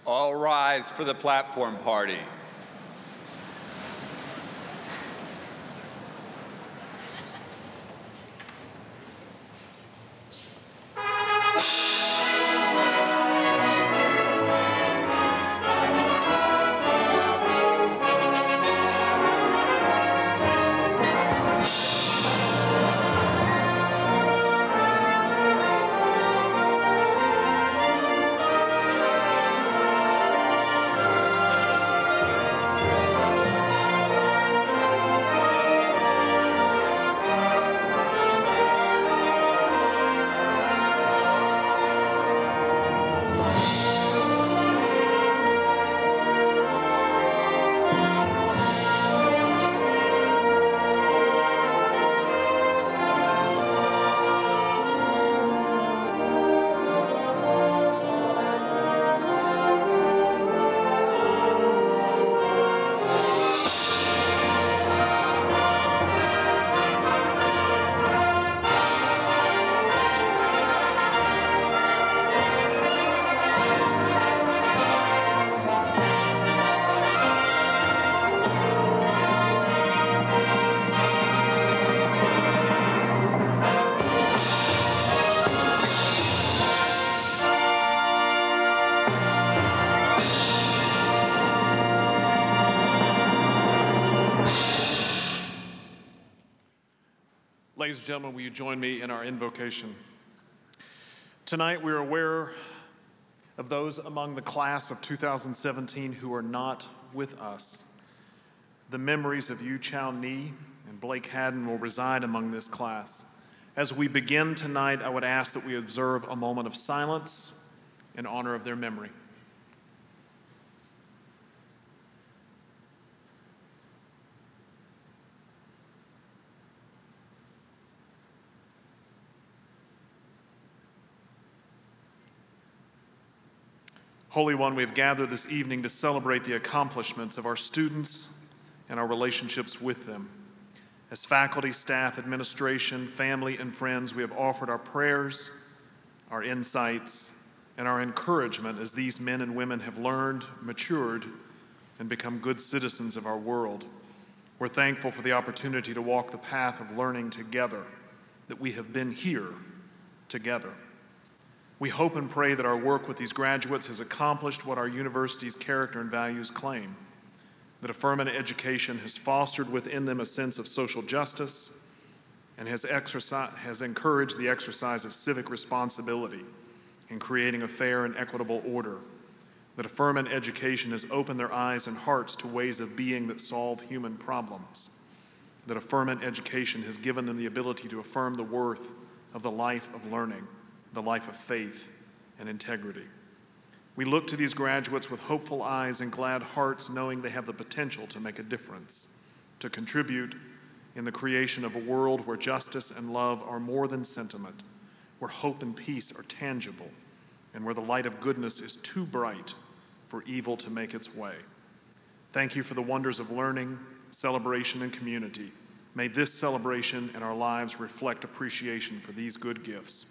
All rise for the platform party. Ladies and gentlemen, will you join me in our invocation? Tonight we are aware of those among the class of 2017 who are not with us. The memories of Yu Chao Ni and Blake Haddon will reside among this class. As we begin tonight, I would ask that we observe a moment of silence in honor of their memory. Holy One, we have gathered this evening to celebrate the accomplishments of our students and our relationships with them. As faculty, staff, administration, family, and friends, we have offered our prayers, our insights, and our encouragement as these men and women have learned, matured, and become good citizens of our world. We're thankful for the opportunity to walk the path of learning together, that we have been here together. We hope and pray that our work with these graduates has accomplished what our university's character and values claim, that a Furman education has fostered within them a sense of social justice and has encouraged the exercise of civic responsibility in creating a fair and equitable order, that a Furman education has opened their eyes and hearts to ways of being that solve human problems, that a Furman education has given them the ability to affirm the worth of the life of learning, the life of faith and integrity. We look to these graduates with hopeful eyes and glad hearts, knowing they have the potential to make a difference, to contribute in the creation of a world where justice and love are more than sentiment, where hope and peace are tangible, and where the light of goodness is too bright for evil to make its way. Thank you for the wonders of learning, celebration, and community. May this celebration and our lives reflect appreciation for these good gifts.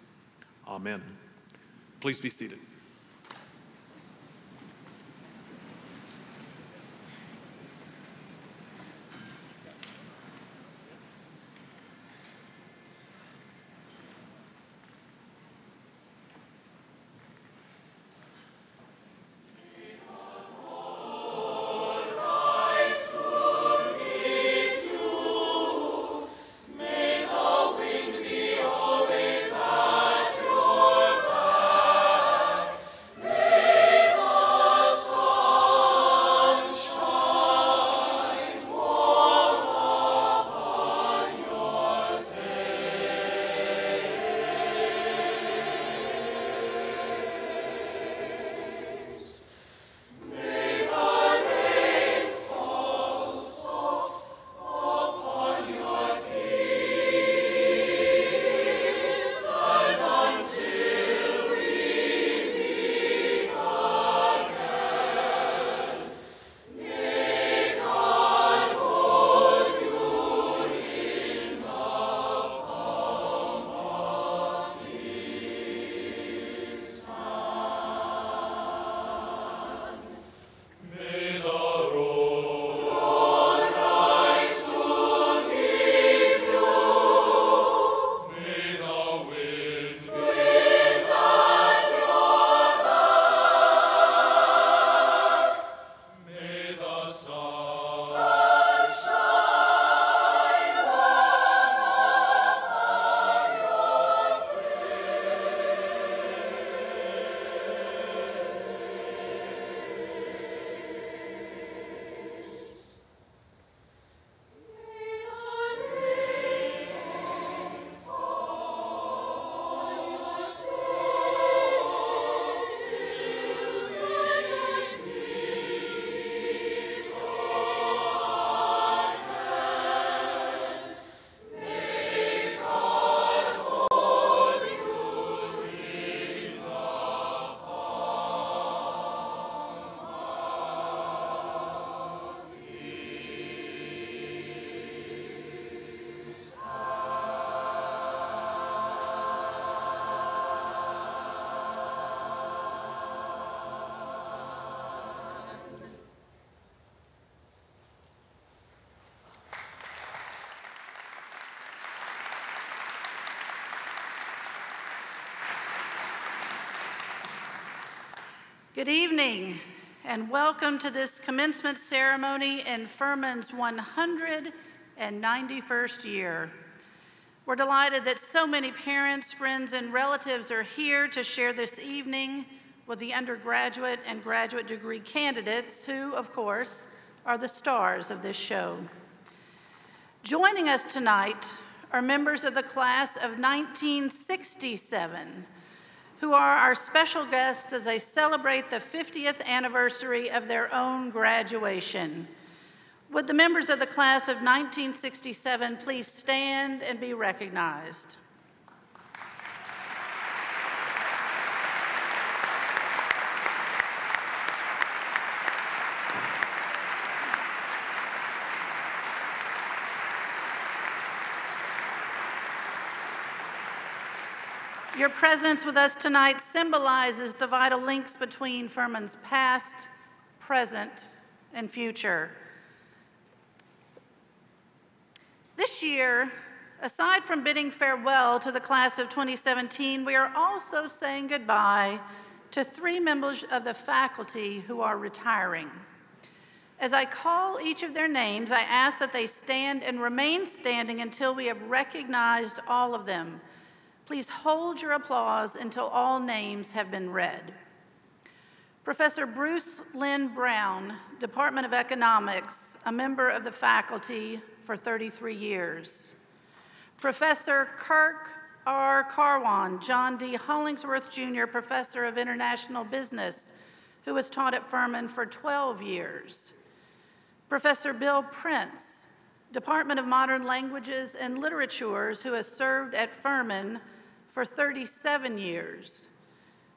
Amen. Please be seated. Good evening, and welcome to this commencement ceremony in Furman's 191st year. We're delighted that so many parents, friends, and relatives are here to share this evening with the undergraduate and graduate degree candidates who, of course, are the stars of this show. Joining us tonight are members of the class of 1967, who are our special guests as they celebrate the 50th anniversary of their own graduation. Would the members of the class of 1967 please stand and be recognized? Your presence with us tonight symbolizes the vital links between Furman's past, present, and future. This year, aside from bidding farewell to the class of 2017, we are also saying goodbye to 3 members of the faculty who are retiring. As I call each of their names, I ask that they stand and remain standing until we have recognized all of them. Please hold your applause until all names have been read. Professor Bruce Lynn Brown, Department of Economics, a member of the faculty for 33 years. Professor Kirk R. Carwan, John D. Hollingsworth Jr., Professor of International Business, who has taught at Furman for 12 years. Professor Bill Prince, Department of Modern Languages and Literatures, who has served at Furman for 37 years.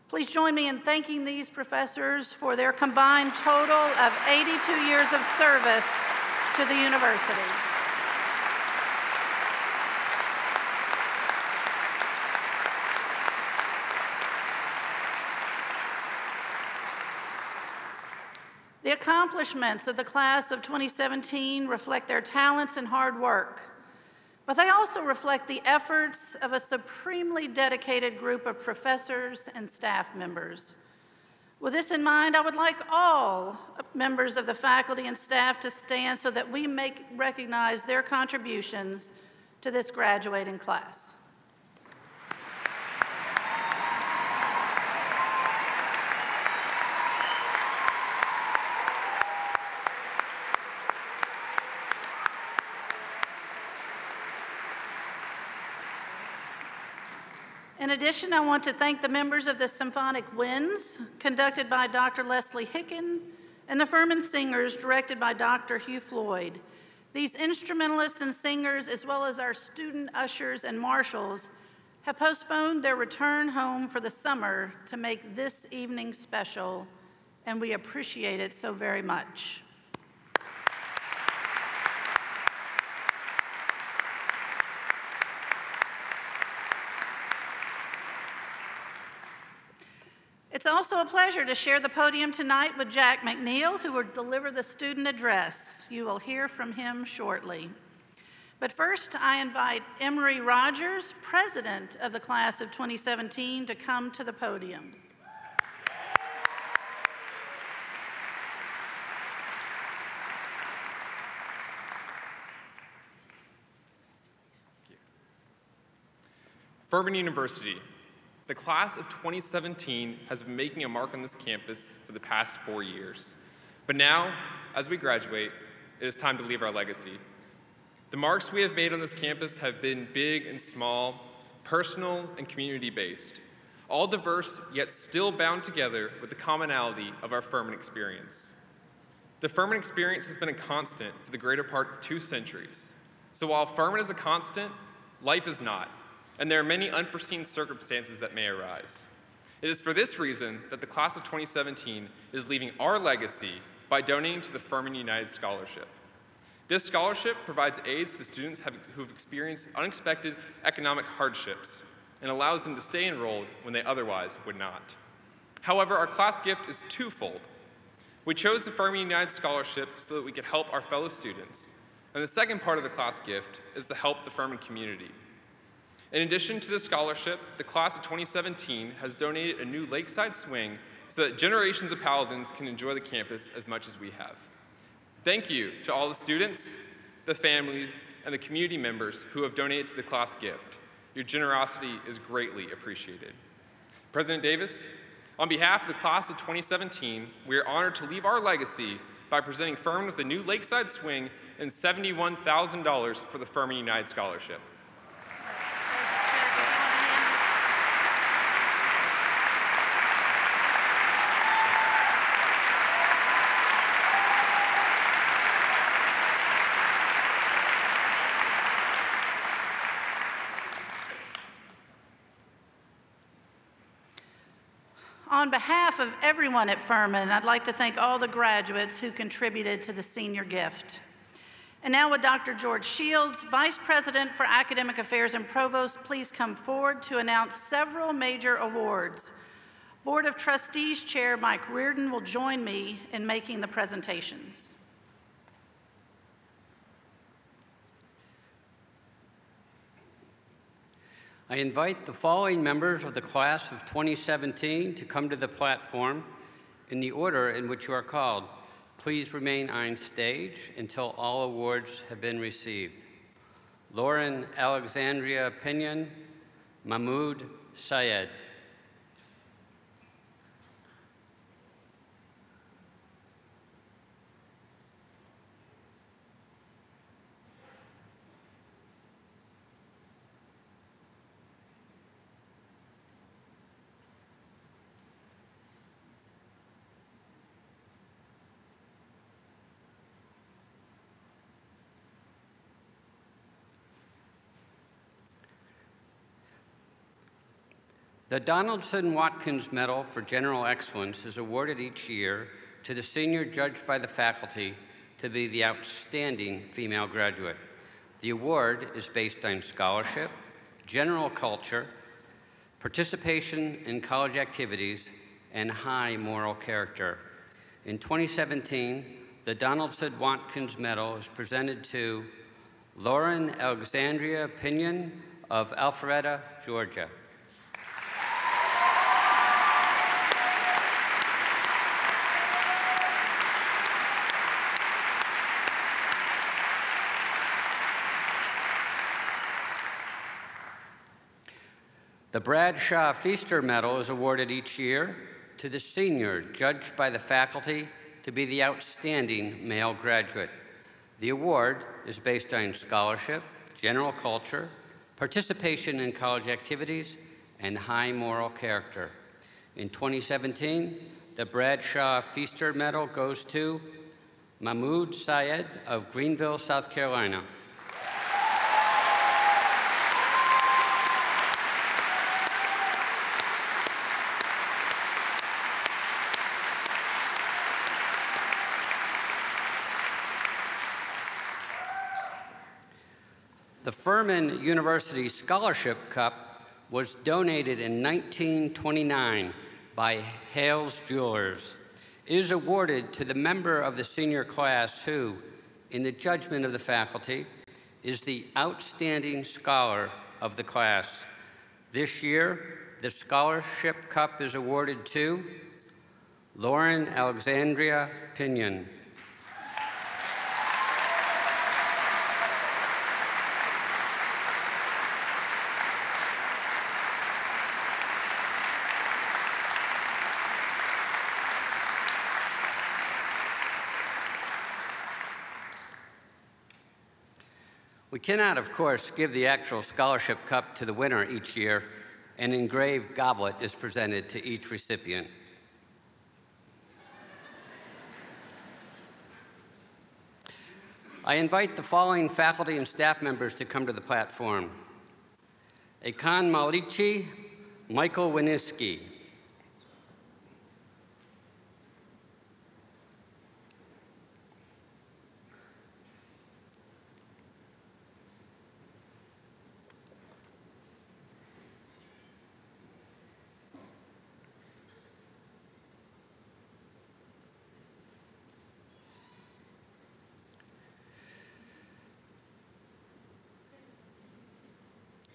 Please join me in thanking these professors for their combined total of 82 years of service to the university. The accomplishments of the class of 2017 reflect their talents and hard work, but they also reflect the efforts of a supremely dedicated group of professors and staff members. With this in mind, I would like all members of the faculty and staff to stand so that we may recognize their contributions to this graduating class. In addition, I want to thank the members of the Symphonic Winds, conducted by Dr. Leslie Hicken, and the Furman Singers, directed by Dr. Hugh Floyd. These instrumentalists and singers, as well as our student ushers and marshals, have postponed their return home for the summer to make this evening special, and we appreciate it so very much. It's also a pleasure to share the podium tonight with Jack McNeil, who will deliver the student address. You will hear from him shortly. But first, I invite Emery Rogers, president of the class of 2017, to come to the podium. Furman University. The class of 2017 has been making a mark on this campus for the past 4 years. But now, as we graduate, it is time to leave our legacy. The marks we have made on this campus have been big and small, personal and community-based, all diverse yet still bound together with the commonality of our Furman experience. The Furman experience has been a constant for the greater part of 2 centuries. So while Furman is a constant, life is not. And there are many unforeseen circumstances that may arise. It is for this reason that the class of 2017 is leaving our legacy by donating to the Furman United Scholarship. This scholarship provides aids to students who have experienced unexpected economic hardships and allows them to stay enrolled when they otherwise would not. However, our class gift is twofold. We chose the Furman United Scholarship so that we could help our fellow students. And the second part of the class gift is to help the Furman community. In addition to the scholarship, the class of 2017 has donated a new lakeside swing so that generations of Paladins can enjoy the campus as much as we have. Thank you to all the students, the families, and the community members who have donated to the class gift. Your generosity is greatly appreciated. President Davis, on behalf of the class of 2017, we are honored to leave our legacy by presenting Furman with a new Lakeside Swing and $71,000 for the Furman United Scholarship. On behalf of everyone at Furman, I'd like to thank all the graduates who contributed to the senior gift. And now would Dr. George Shields, Vice President for Academic Affairs and Provost, please come forward to announce several major awards. Board of Trustees Chair Mike Reardon will join me in making the presentations. I invite the following members of the class of 2017 to come to the platform in the order in which you are called. Please remain on stage until all awards have been received. Lauren Alexandria Pinion, Mahmoud Syed. The Donaldson Watkins Medal for General Excellence is awarded each year to the senior judged by the faculty to be the outstanding female graduate. The award is based on scholarship, general culture, participation in college activities, and high moral character. In 2017, the Donaldson Watkins Medal is presented to Lauren Alexandria Pinion of Alpharetta, Georgia. The Bradshaw Feaster Medal is awarded each year to the senior judged by the faculty to be the outstanding male graduate. The award is based on scholarship, general culture, participation in college activities, and high moral character. In 2017, the Bradshaw Feaster Medal goes to Mahmoud Syed of Greenville, South Carolina. The Furman University Scholarship Cup was donated in 1929 by Hales Jewelers. It is awarded to the member of the senior class who, in the judgment of the faculty, is the outstanding scholar of the class. This year, the Scholarship Cup is awarded to Lauren Alexandria Pinion. We cannot, of course, give the actual scholarship cup to the winner each year. An engraved goblet is presented to each recipient. I invite the following faculty and staff members to come to the platform. Akan Malichi, Michael Winiski.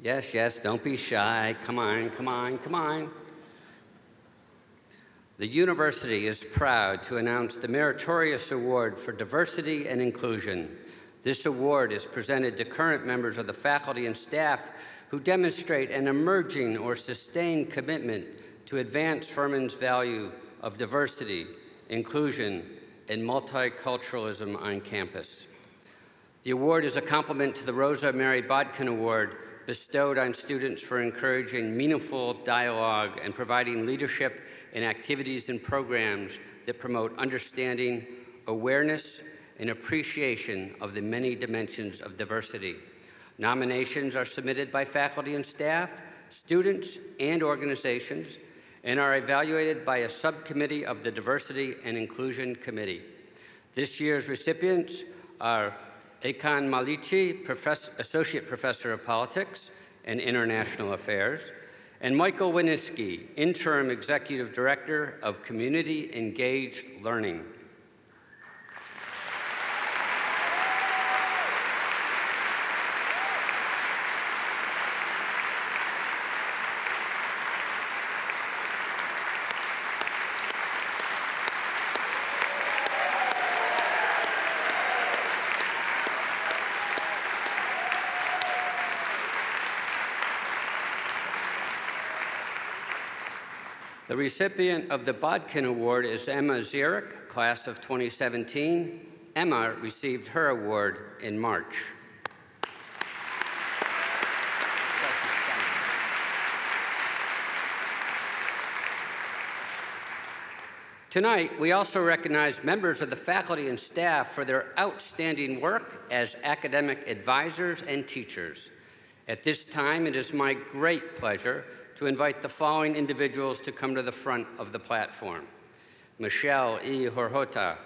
Yes, yes, don't be shy. Come on, come on, come on. The university is proud to announce the Meritorious Award for Diversity and Inclusion. This award is presented to current members of the faculty and staff who demonstrate an emerging or sustained commitment to advance Furman's value of diversity, inclusion, and multiculturalism on campus. The award is a complement to the Rosa Mary Bodkin Award bestowed on students for encouraging meaningful dialogue and providing leadership in activities and programs that promote understanding, awareness, and appreciation of the many dimensions of diversity. Nominations are submitted by faculty and staff, students, and organizations, and are evaluated by a subcommittee of the Diversity and Inclusion Committee. This year's recipients are Ekan Malichi, Associate Professor of Politics and International Affairs, and Michael Winiski, Interim Executive Director of Community Engaged Learning. The recipient of the Bodkin Award is Emma Zierich, class of 2017. Emma received her award in March. Tonight, we also recognize members of the faculty and staff for their outstanding work as academic advisors and teachers. At this time, it is my great pleasure to invite the following individuals to come to the front of the platform: Michelle E. Horhota,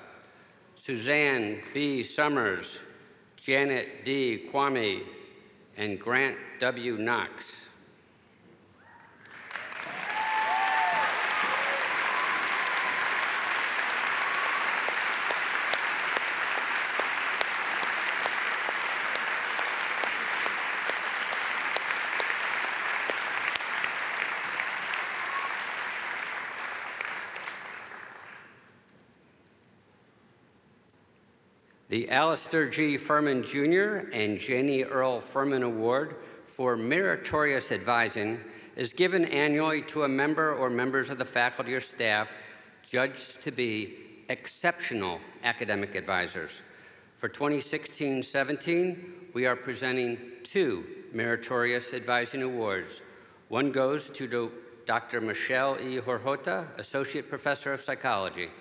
Suzanne B. Summers, Janet D. Kwame, and Grant W. Knox. The Alistair G. Furman Jr. and Janie Earl Furman Award for Meritorious Advising is given annually to a member or members of the faculty or staff judged to be exceptional academic advisors. For 2016-17, we are presenting 2 Meritorious Advising Awards. One goes to Dr. Michelle E. Horhota, Associate Professor of Psychology.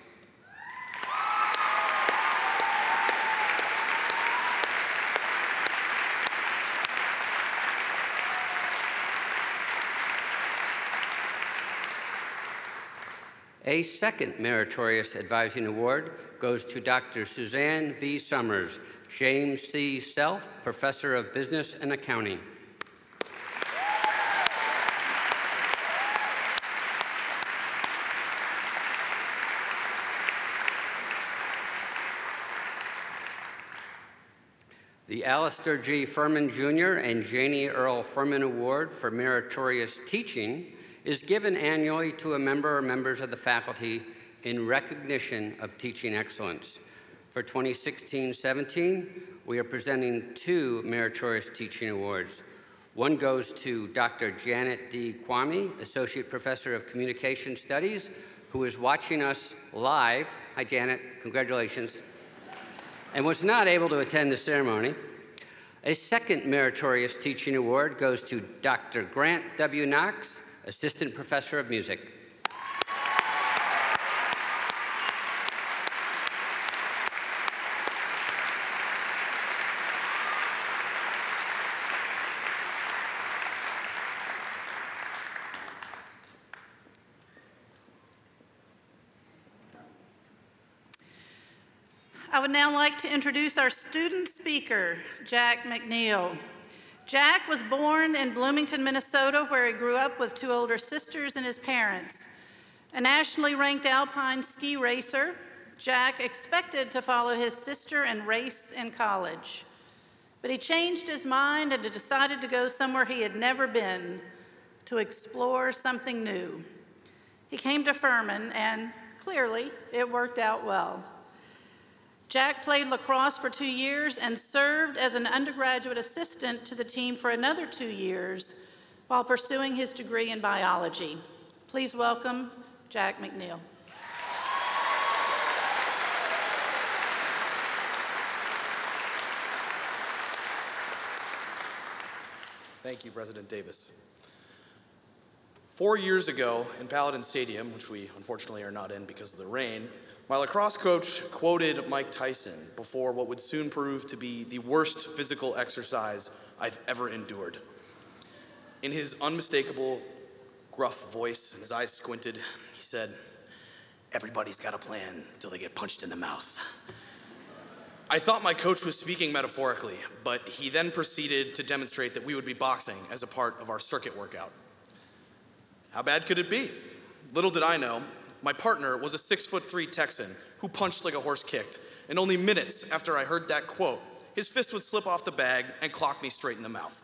A second Meritorious Advising Award goes to Dr. Suzanne B. Summers, James C. Self, Professor of Business and Accounting. The Alistair G. Furman Jr. and Janie Earl Furman Award for Meritorious Teaching is given annually to a member or members of the faculty in recognition of teaching excellence. For 2016-17, we are presenting 2 Meritorious Teaching Awards. One goes to Dr. Janet D. Kwame, Associate Professor of Communication Studies, who is watching us live. Hi, Janet, congratulations. And was not able to attend the ceremony. A second Meritorious Teaching Award goes to Dr. Grant W. Knox, Assistant Professor of Music. I would now like to introduce our student speaker, Jack McNeil. Jack was born in Bloomington, Minnesota, where he grew up with 2 older sisters and his parents. A nationally ranked alpine ski racer, Jack expected to follow his sister and race in college. But he changed his mind and decided to go somewhere he had never been, to explore something new. He came to Furman, and clearly it worked out well. Jack played lacrosse for 2 years and served as an undergraduate assistant to the team for another 2 years while pursuing his degree in biology. Please welcome Jack McNeil. Thank you, President Davis. 4 years ago in Paladin Stadium, which we unfortunately are not in because of the rain, my lacrosse coach quoted Mike Tyson before what would soon prove to be the worst physical exercise I've ever endured. In his unmistakable, gruff voice and his eyes squinted, he said, "Everybody's got a plan until they get punched in the mouth." I thought my coach was speaking metaphorically, but he then proceeded to demonstrate that we would be boxing as a part of our circuit workout. How bad could it be? Little did I know, my partner was a 6'3" Texan who punched like a horse kicked, and only minutes after I heard that quote, his fist would slip off the bag and clock me straight in the mouth.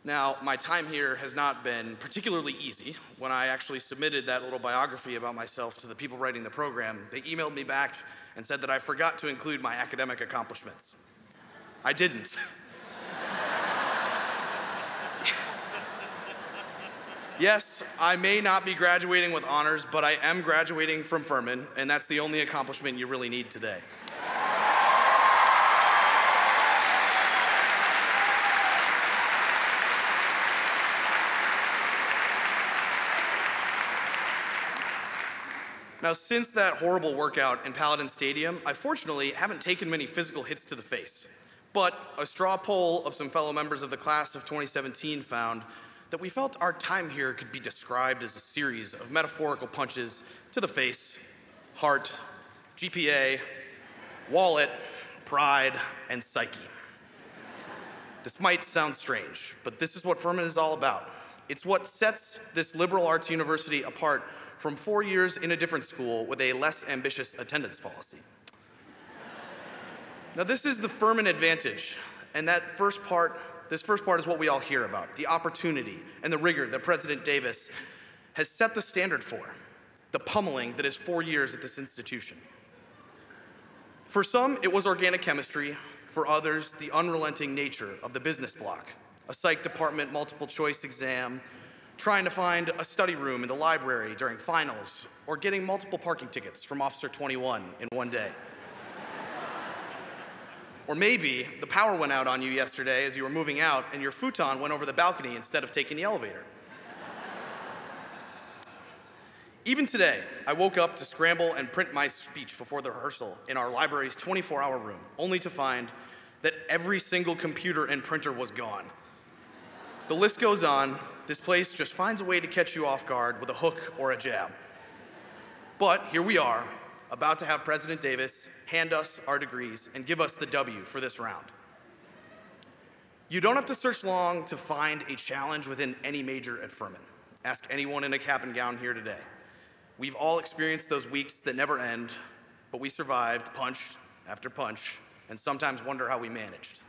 Now, my time here has not been particularly easy. When I actually submitted that little biography about myself to the people writing the program, they emailed me back and said that I forgot to include my academic accomplishments. I didn't. Yes, I may not be graduating with honors, but I am graduating from Furman, and that's the only accomplishment you really need today. Now, since that horrible workout in Paladin Stadium, I fortunately haven't taken many physical hits to the face. But a straw poll of some fellow members of the class of 2017 found that we felt our time here could be described as a series of metaphorical punches to the face, heart, GPA, wallet, pride, and psyche. This might sound strange, but this is what Furman is all about. It's what sets this liberal arts university apart from 4 years in a different school with a less ambitious attendance policy. Now, this is the Furman advantage, and this first part is what we all hear about, the opportunity and the rigor that President Davis has set the standard for, the pummeling that is 4 years at this institution. For some, it was organic chemistry. For others, the unrelenting nature of the business block, a psych department multiple choice exam, trying to find a study room in the library during finals, or getting multiple parking tickets from Officer 21 in one day. Or maybe the power went out on you yesterday as you were moving out and your futon went over the balcony instead of taking the elevator. Even today, I woke up to scramble and print my speech before the rehearsal in our library's 24-hour room, only to find that every single computer and printer was gone. The list goes on. This place just finds a way to catch you off guard with a hook or a jab. But here we are, about to have President Davis hand us our degrees and give us the W for this round. You don't have to search long to find a challenge within any major at Furman. Ask anyone in a cap and gown here today. We've all experienced those weeks that never end, but we survived punch after punch and sometimes wonder how we managed.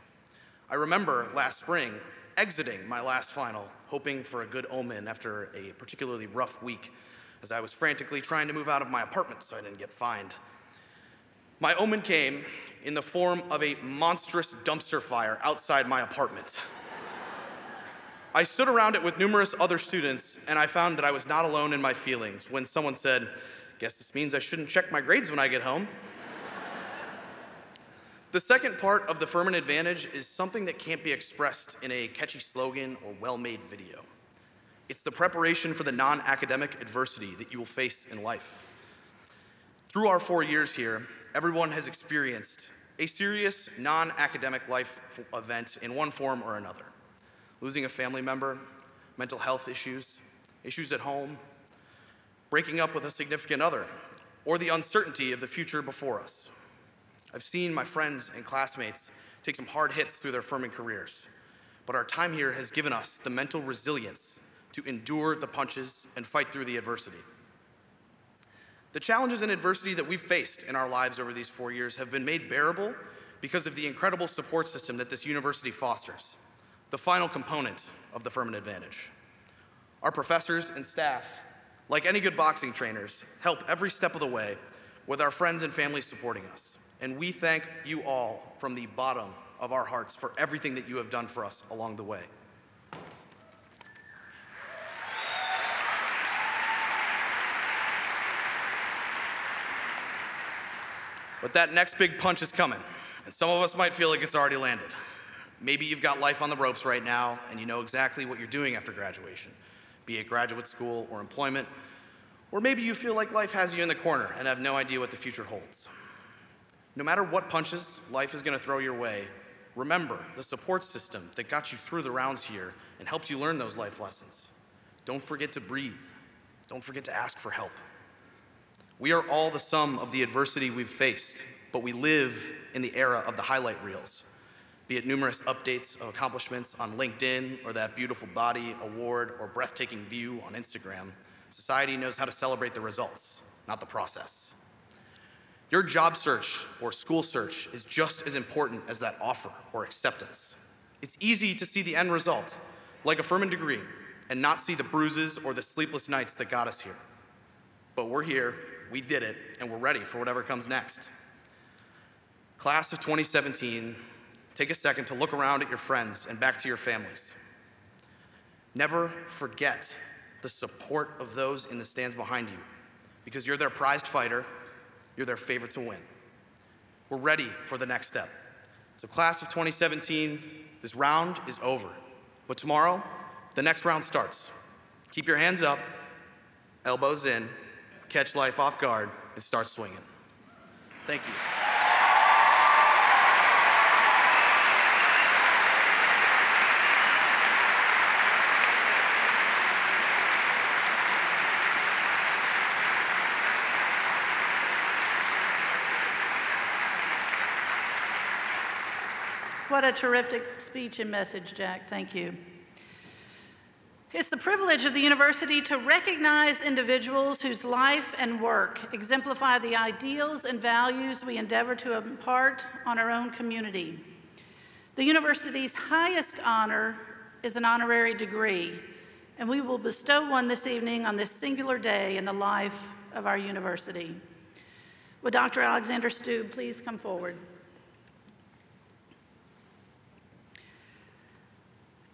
I remember last spring exiting my last final, hoping for a good omen after a particularly rough week as I was frantically trying to move out of my apartment so I didn't get fined. My omen came in the form of a monstrous dumpster fire outside my apartment. I stood around it with numerous other students, and I found that I was not alone in my feelings when someone said, "Guess this means I shouldn't check my grades when I get home." The second part of the Furman advantage is something that can't be expressed in a catchy slogan or well-made video. It's the preparation for the non-academic adversity that you will face in life. Through our 4 years here, everyone has experienced a serious non-academic life event in one form or another. Losing a family member, mental health issues, issues at home, breaking up with a significant other, or the uncertainty of the future before us. I've seen my friends and classmates take some hard hits through their Furman careers, but our time here has given us the mental resilience to endure the punches and fight through the adversity. The challenges and adversity that we've faced in our lives over these 4 years have been made bearable because of the incredible support system that this university fosters, the final component of the Furman advantage. Our professors and staff Like any good boxing trainers, help every step of the way with our friends and family supporting us. And we thank you all from the bottom of our hearts for everything that you have done for us along the way. But that next big punch is coming, and some of us might feel like it's already landed. Maybe you've got life on the ropes right now, and you know exactly what you're doing after graduation, be it graduate school or employment, or maybe you feel like life has you in the corner and have no idea what the future holds. No matter what punches life is going to throw your way, remember the support system that got you through the rounds here and helped you learn those life lessons. Don't forget to breathe. Don't forget to ask for help. We are all the sum of the adversity we've faced, but we live in the era of the highlight reels, be it numerous updates of accomplishments on LinkedIn or that beautiful body, award, or breathtaking view on Instagram. Society knows how to celebrate the results, not the process. Your job search or school search is just as important as that offer or acceptance. It's easy to see the end result, like a Furman degree, and not see the bruises or the sleepless nights that got us here. But we're here, we did it, and we're ready for whatever comes next. Class of 2017, take a second to look around at your friends and back to your families. Never forget the support of those in the stands behind you, because you're their prized fighter, you're their favorite to win. We're ready for the next step. So class of 2017, this round is over. But tomorrow, the next round starts. Keep your hands up, elbows in, catch life off guard, and start swinging. Thank you. What a terrific speech and message, Jack. Thank you. It's the privilege of the university to recognize individuals whose life and work exemplify the ideals and values we endeavor to impart on our own community. The university's highest honor is an honorary degree, and we will bestow one this evening on this singular day in the life of our university. Would Dr. Alexander Stube please come forward?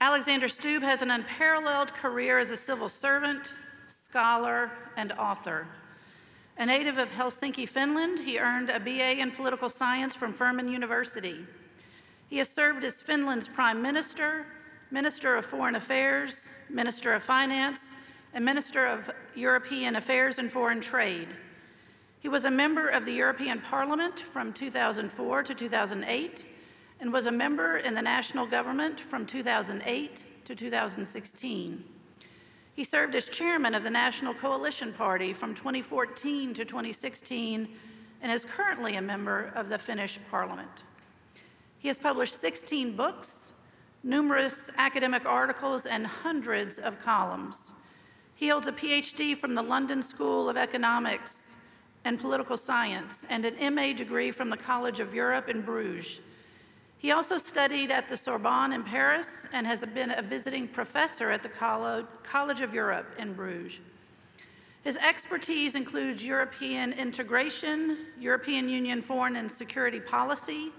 Alexander Stube has an unparalleled career as a civil servant, scholar, and author. A native of Helsinki, Finland, he earned a BA in political science from Furman University. He has served as Finland's Prime Minister, Minister of Foreign Affairs, Minister of Finance, and Minister of European Affairs and Foreign Trade. He was a member of the European Parliament from 2004 to 2008, and was a member in the national government from 2008 to 2016. He served as chairman of the National Coalition Party from 2014 to 2016 and is currently a member of the Finnish Parliament. He has published 16 books, numerous academic articles, and hundreds of columns. He holds a PhD from the London School of Economics and Political Science and an MA degree from the College of Europe in Bruges. He also studied at the Sorbonne in Paris and has been a visiting professor at the College of Europe in Bruges. His expertise includes European integration, European Union foreign and security policy,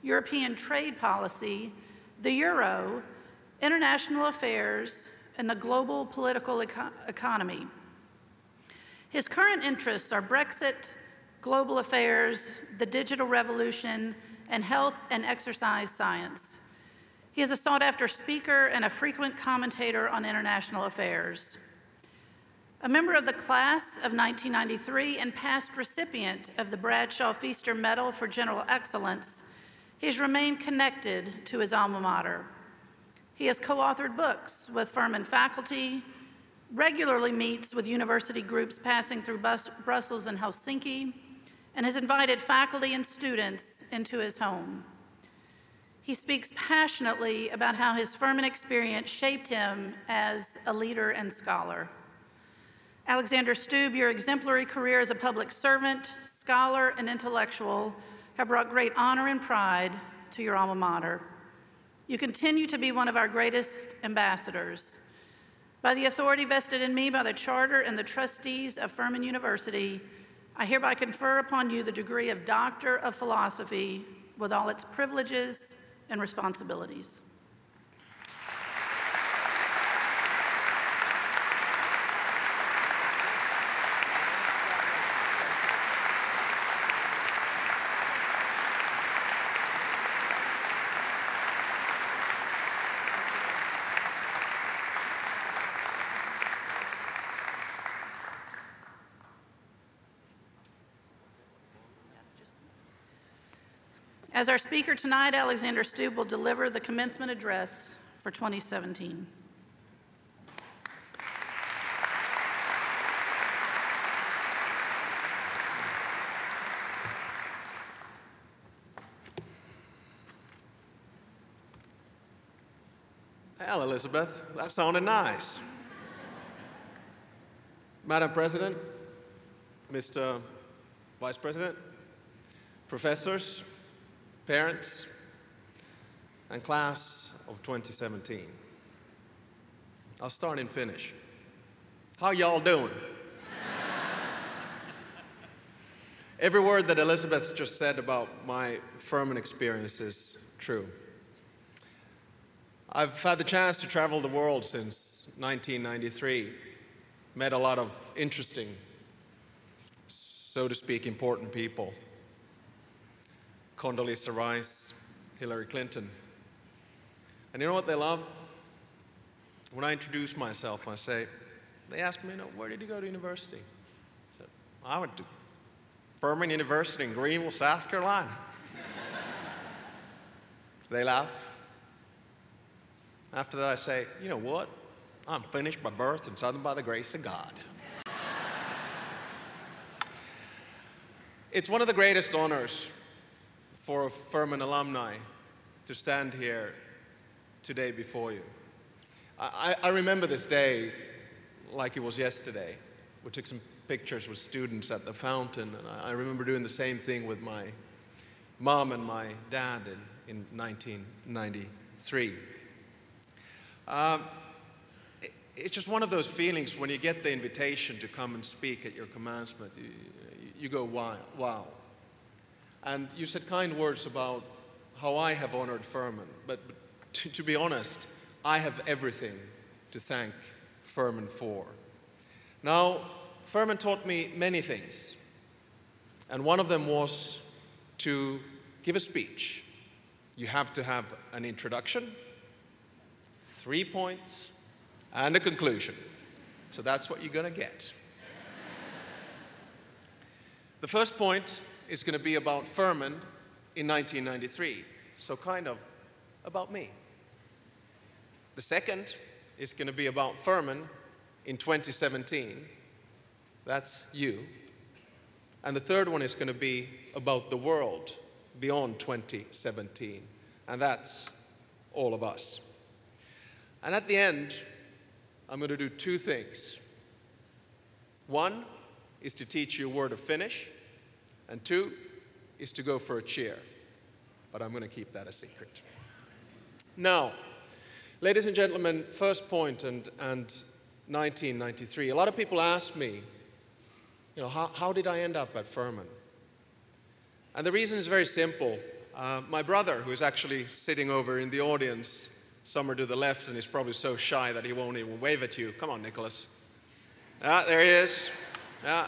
European trade policy, the euro, international affairs, and the global political economy. His current interests are Brexit, global affairs, the digital revolution, and health and exercise science. He is a sought-after speaker and a frequent commentator on international affairs. A member of the class of 1993 and past recipient of the Bradshaw Feaster Medal for General Excellence, he has remained connected to his alma mater. He has co-authored books with Furman faculty, regularly meets with university groups passing through Brussels and Helsinki, and has invited faculty and students into his home. He speaks passionately about how his Furman experience shaped him as a leader and scholar. Alexander Stube, your exemplary career as a public servant, scholar, and intellectual have brought great honor and pride to your alma mater. You continue to be one of our greatest ambassadors. By the authority vested in me by the Charter and the trustees of Furman University, I hereby confer upon you the degree of Doctor of Philosophy with all its privileges and responsibilities. As our speaker tonight, Alexander Stube will deliver the commencement address for 2017. Well, Elizabeth, that sounded nice. Madam President, Mr. Vice President, professors, parents, and class of 2017. I'll start in Finnish. How y'all doing? Every word that Elizabeth just said about my Furman experience is true. I've had the chance to travel the world since 1993, met a lot of interesting, so to speak, important people. Condoleezza Rice, Hillary Clinton. And you know what they love? When I introduce myself, I say, they ask me, where did you go to university? I said, I went to Furman University in Greenville, South Carolina. They laugh. After that, I say, you know what? I'm Finnish by birth and Southern by the grace of God. It's one of the greatest honors for Furman alumni to stand here today before you. I remember this day like it was yesterday. We took some pictures with students at the fountain, and I remember doing the same thing with my mom and my dad in 1993. It's just one of those feelings when you get the invitation to come and speak at your commencement, you go, wow. And you said kind words about how I have honored Furman, but to be honest, I have everything to thank Furman for. Now, Furman taught me many things, and one of them was to give a speech. You have to have an introduction, 3 points, and a conclusion. So that's what you're going to get. The first point is going to be about Furman in 1993, so kind of about me. The second is going to be about Furman in 2017. That's you. And the third one is going to be about the world beyond 2017. And that's all of us. And at the end, I'm going to do two things. One is to teach you a word of Finnish, and two is to go for a cheer. But I'm going to keep that a secret. Now, ladies and gentlemen, first point and 1993. A lot of people ask me, how did I end up at Furman? And the reason is very simple. My brother, who is actually sitting over in the audience, somewhere to the left, and he's probably so shy that he won't even wave at you. Come on, Nicholas. There he is.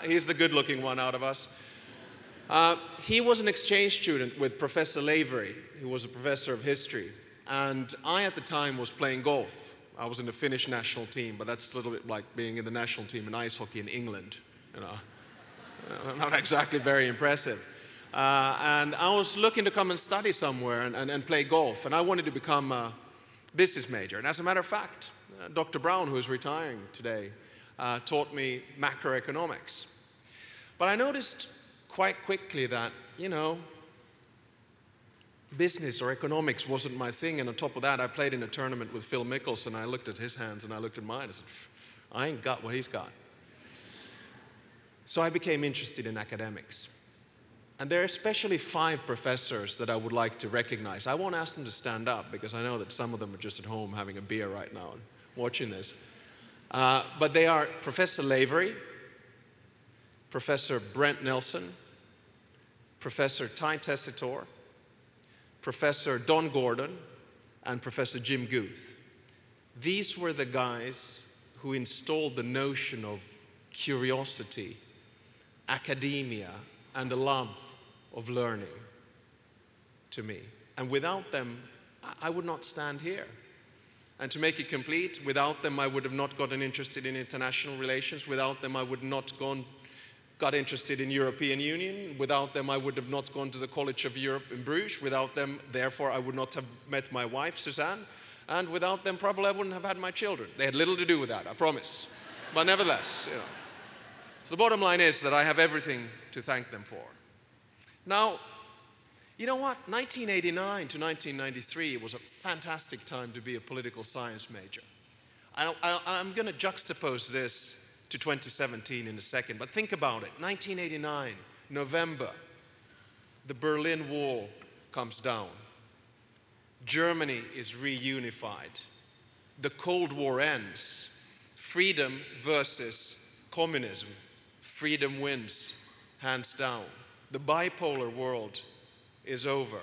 He's the good-looking one out of us. He was an exchange student with Professor Lavery, who was a professor of history. And I, at the time, was playing golf. I was in the Finnish national team, but that's a little bit like being in the national team in ice hockey in England. Not exactly very impressive. And I was looking to come and study somewhere and play golf, and I wanted to become a business major. And as a matter of fact, Dr. Brown, who is retiring today, taught me macroeconomics. But I noticed quite quickly that, business or economics wasn't my thing, and on top of that, I played in a tournament with Phil Mickelson. I looked at his hands and I looked at mine and said, I ain't got what he's got. So I became interested in academics. And there are especially 5 professors that I would like to recognize. I won't ask them to stand up because I know that some of them are just at home having a beer right now and watching this. But they are Professor Lavery, Professor Brent Nelson, Professor Ty Tessitore, Professor Don Gordon, and Professor Jim Guth. These were the guys who installed the notion of curiosity, academia, and the love of learning to me. And without them, I would not stand here. And to make it complete, without them, I would have not gotten interested in international relations. Without them, I would not got interested in European Union. Without them, I would have not gone to the College of Europe in Bruges. Without them, therefore, I would not have met my wife, Suzanne. And without them, probably I wouldn't have had my children. They had little to do with that, I promise. But nevertheless, you know. So the bottom line is that I have everything to thank them for. Now, you know what? 1989 to 1993 was a fantastic time to be a political science major. I'm going to juxtapose this to 2017 in a second, but think about it. 1989, November, the Berlin Wall comes down. Germany is reunified. The Cold War ends. Freedom versus communism. Freedom wins, hands down. The bipolar world is over.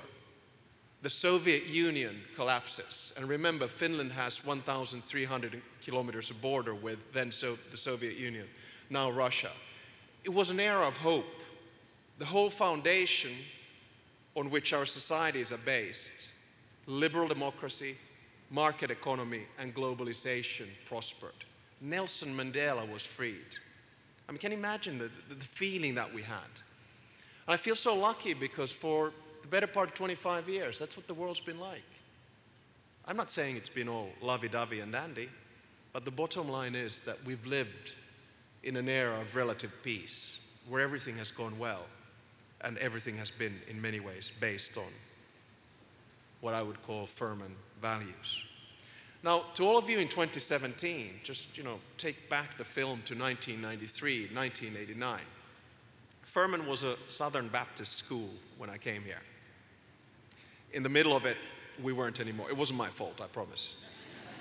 The Soviet Union collapses. And remember, Finland has 1,300 kilometers of border with then the Soviet Union, now Russia. It was an era of hope. The whole foundation on which our societies are based, liberal democracy, market economy, and globalization prospered. Nelson Mandela was freed. I mean, can you imagine the feeling that we had? And I feel so lucky because for the better part of 25 years, that's what the world's been like. I'm not saying it's been all lovey-dovey and dandy, but the bottom line is that we've lived in an era of relative peace, where everything has gone well, and everything has been, in many ways, based on what I would call Furman values. Now, to all of you in 2017, just, take back the film to 1993, 1989. Furman was a Southern Baptist school when I came here. In the middle of it, we weren't anymore. It wasn't my fault, I promise.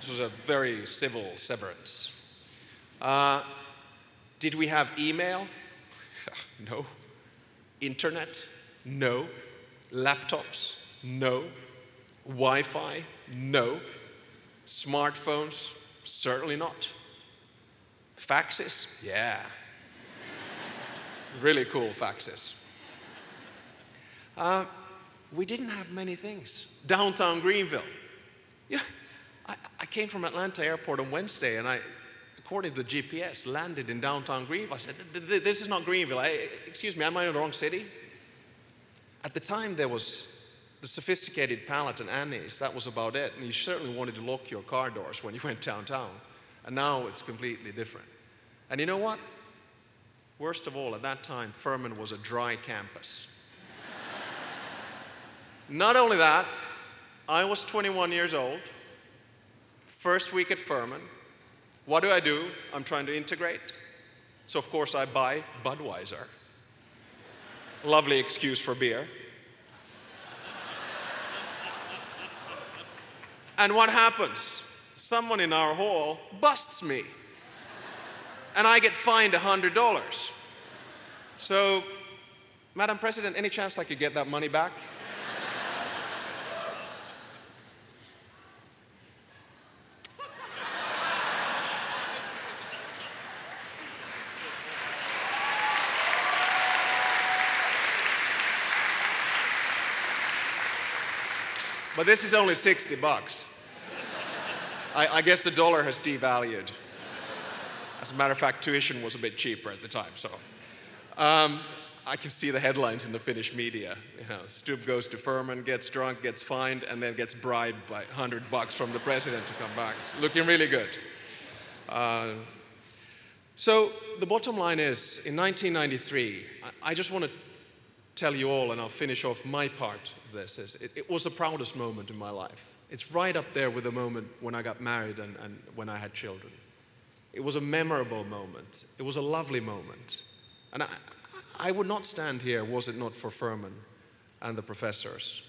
This was a very civil severance. Did we have email? No. Internet? No. Laptops? No. Wi-Fi? No. Smartphones? Certainly not. Faxes? Yeah. Really cool faxes. We didn't have many things. Downtown Greenville. I came from Atlanta Airport on Wednesday, and I, according to the GPS, landed in downtown Greenville. I said, this is not Greenville. Excuse me, am I in the wrong city? At the time, there was the sophisticated pallet and Annie's. That was about it. And you certainly wanted to lock your car doors when you went downtown. And now it's completely different. And you know what? Worst of all, at that time, Furman was a dry campus. Not only that, I was 21 years old, first week at Furman. What do? I'm trying to integrate. So, of course, I buy Budweiser. Lovely excuse for beer. And what happens? Someone in our hall busts me. And I get fined $100. So, Madam President, any chance I could get that money back? But this is only $60. I guess the dollar has devalued. As a matter of fact, tuition was a bit cheaper at the time, so. I can see the headlines in the Finnish media. Stubb goes to Furman, gets drunk, gets fined, and then gets bribed by $100 from the president to come back. It's looking really good. So the bottom line is, in 1993, I just want to tell you all, and I'll finish off my part of this, it was the proudest moment in my life. It's right up there with the moment when I got married and when I had children. It was a memorable moment. It was a lovely moment. And I would not stand here was it not for Furman and the professors.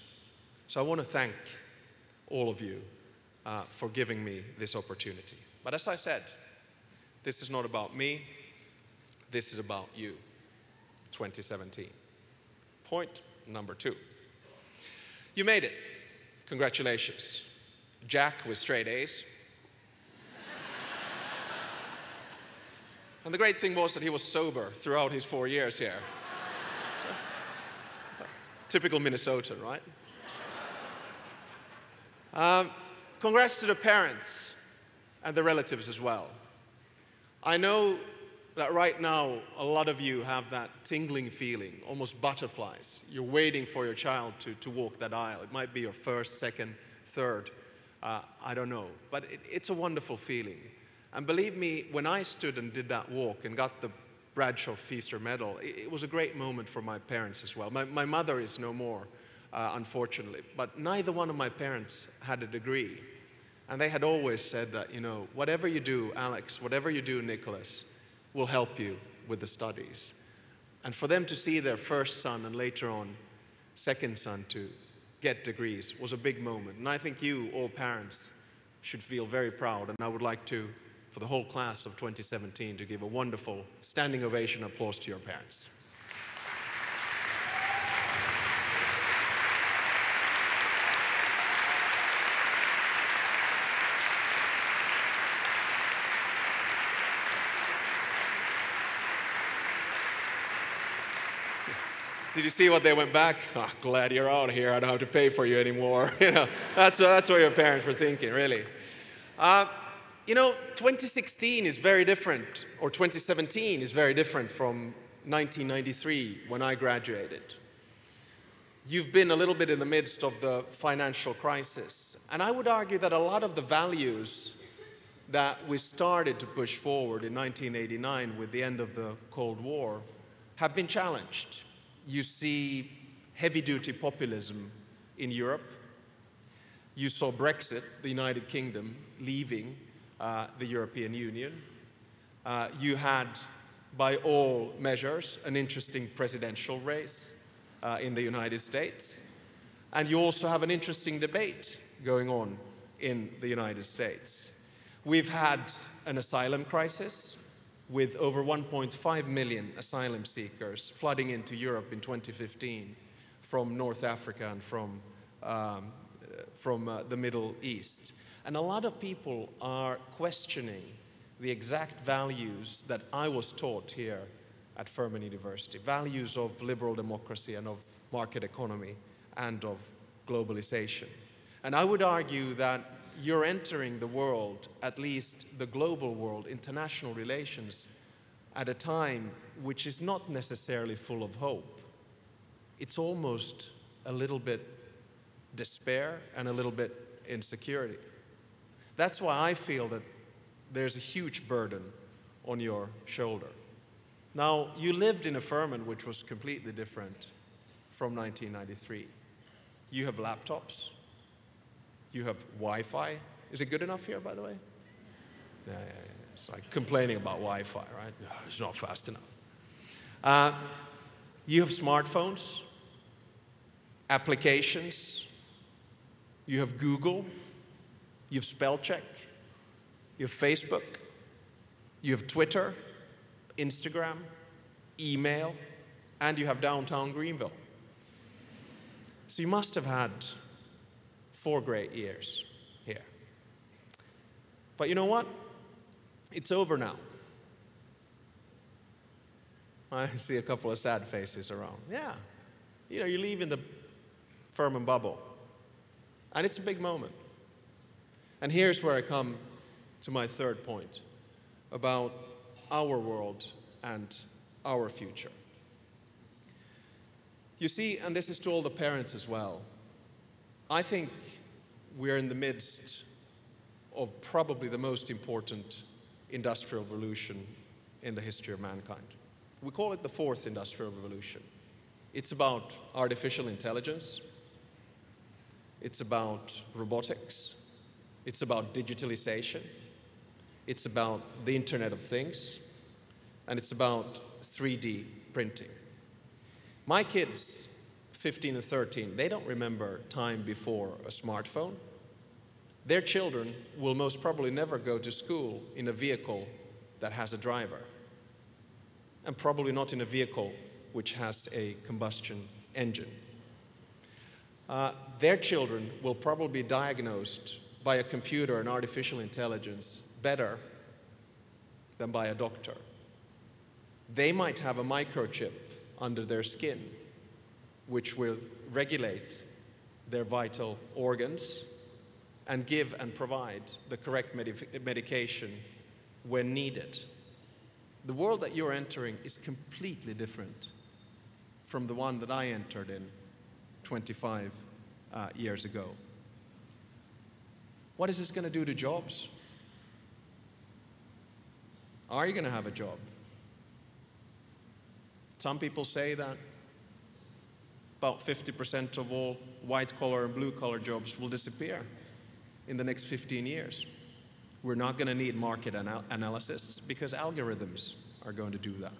So I want to thank all of you for giving me this opportunity. But as I said, This is not about me. This is about you. 2017. Point number 2. You made it. Congratulations. Jack with straight A's. And the great thing was that he was sober throughout his 4 years here. So, typical Minnesotan, right? Congrats to the parents and the relatives as well. I know that right now a lot of you have that tingling feeling, almost butterflies. You're waiting for your child to walk that aisle. It might be your first, second, third, I don't know. But it's a wonderful feeling. And believe me, when I stood and did that walk and got the Bradshaw Feaster Medal, it was a great moment for my parents as well. My mother is no more, unfortunately, but neither one of my parents had a degree. And they had always said that, you know, whatever you do, Alex, whatever you do, Nicholas, will help you with the studies. And for them to see their first son and later on second son to get degrees was a big moment. And I think you, all parents, should feel very proud. And I would like to, for the whole class of 2017, to give a wonderful standing ovation applause to your parents. Did you see what they went back? Oh, glad you're out here. I don't have to pay for you anymore. You know, that's what your parents were thinking, really. You know, 2016 is very different, or 2017 is very different from 1993 when I graduated. You've been a little bit in the midst of the financial crisis. And I would argue that a lot of the values that we started to push forward in 1989 with the end of the Cold War have been challenged. You see heavy-duty populism in Europe. You saw Brexit, the United Kingdom, leaving the European Union. You had, by all measures, an interesting presidential race in the United States. And you also have an interesting debate going on in the United States. We've had an asylum crisis, with over 1.5 million asylum seekers flooding into Europe in 2015 from North Africa and from the Middle East. And a lot of people are questioning the exact values that I was taught here at Furman University, values of liberal democracy and of market economy and of globalization. And I would argue that you're entering the world, at least the global world, international relations, at a time which is not necessarily full of hope. It's almost a little bit despair and a little bit insecurity. That's why I feel that there's a huge burden on your shoulder. Now, you lived in a Furman which was completely different from 1993. You have laptops. You have Wi-Fi. Is it good enough here, by the way? Yeah. It's like complaining about Wi-Fi, right? No, it's not fast enough. You have smartphones, applications. You have Google. You have spell check. You have Facebook. You have Twitter, Instagram, email, and you have downtown Greenville. So you must have had 4 great years here. But you know what? It's over now. I see a couple of sad faces around. Yeah. You know, you're leaving the Furman bubble. And it's a big moment. And here's where I come to my third point about our world and our future. You see, and this is to all the parents as well, I think we're in the midst of probably the most important industrial revolution in the history of mankind. We call it the 4th Industrial Revolution. It's about artificial intelligence. It's about robotics. It's about digitalization. It's about the Internet of Things. And it's about 3D printing. My kids, 15 and 13, they don't remember time before a smartphone. Their children will most probably never go to school in a vehicle that has a driver, and probably not in a vehicle which has a combustion engine. Their children will probably be diagnosed by a computer and artificial intelligence better than by a doctor. They might have a microchip under their skin which will regulate their vital organs and give and provide the correct medication when needed. The world that you're entering is completely different from the one that I entered in 25 years ago. What is this going to do to jobs? Are you going to have a job? Some people say that about 50% of all white-collar and blue-collar jobs will disappear in the next 15 years. We're not going to need market analysis because algorithms are going to do that.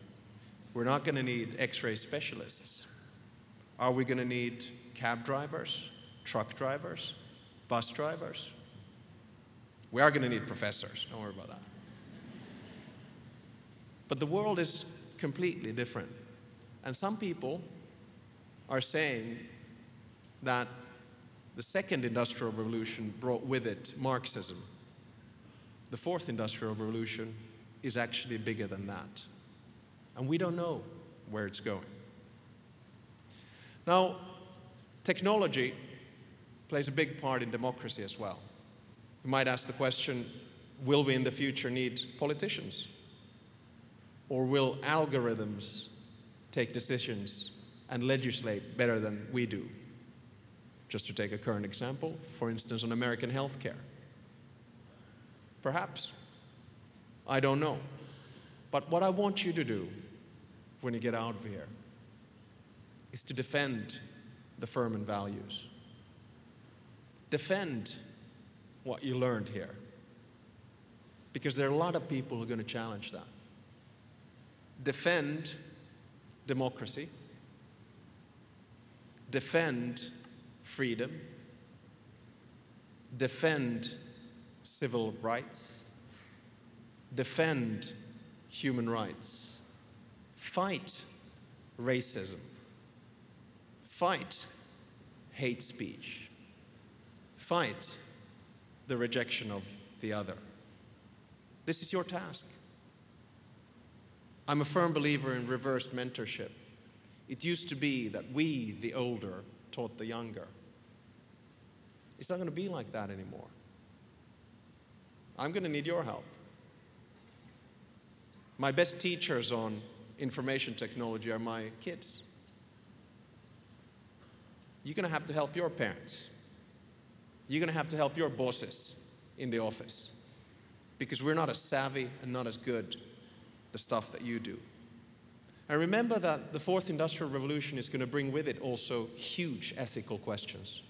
We're not going to need X-ray specialists. Are we going to need cab drivers, truck drivers, bus drivers? We are going to need professors. Don't worry about that. But the world is completely different. And some people are saying that the second industrial revolution brought with it Marxism. The fourth industrial revolution is actually bigger than that. And we don't know where it's going. Now, technology plays a big part in democracy as well. You might ask the question, will we in the future need politicians? Or will algorithms take decisions and legislate better than we do? Just to take a current example, for instance, on American healthcare. Perhaps. I don't know. But what I want you to do when you get out of here is to defend the Furman values. Defend what you learned here. Because there are a lot of people who are going to challenge that. Defend democracy. Defend freedom. Defend civil rights. Defend human rights. Fight racism. Fight hate speech. Fight the rejection of the other. This is your task. I'm a firm believer in reversed mentorship. It used to be that we, the older, taught the younger. It's not going to be like that anymore. I'm going to need your help. My best teachers on information technology are my kids. You're going to have to help your parents. You're going to have to help your bosses in the office because we're not as savvy and not as good the stuff that you do. And remember that the fourth industrial revolution is going to bring with it also huge ethical questions.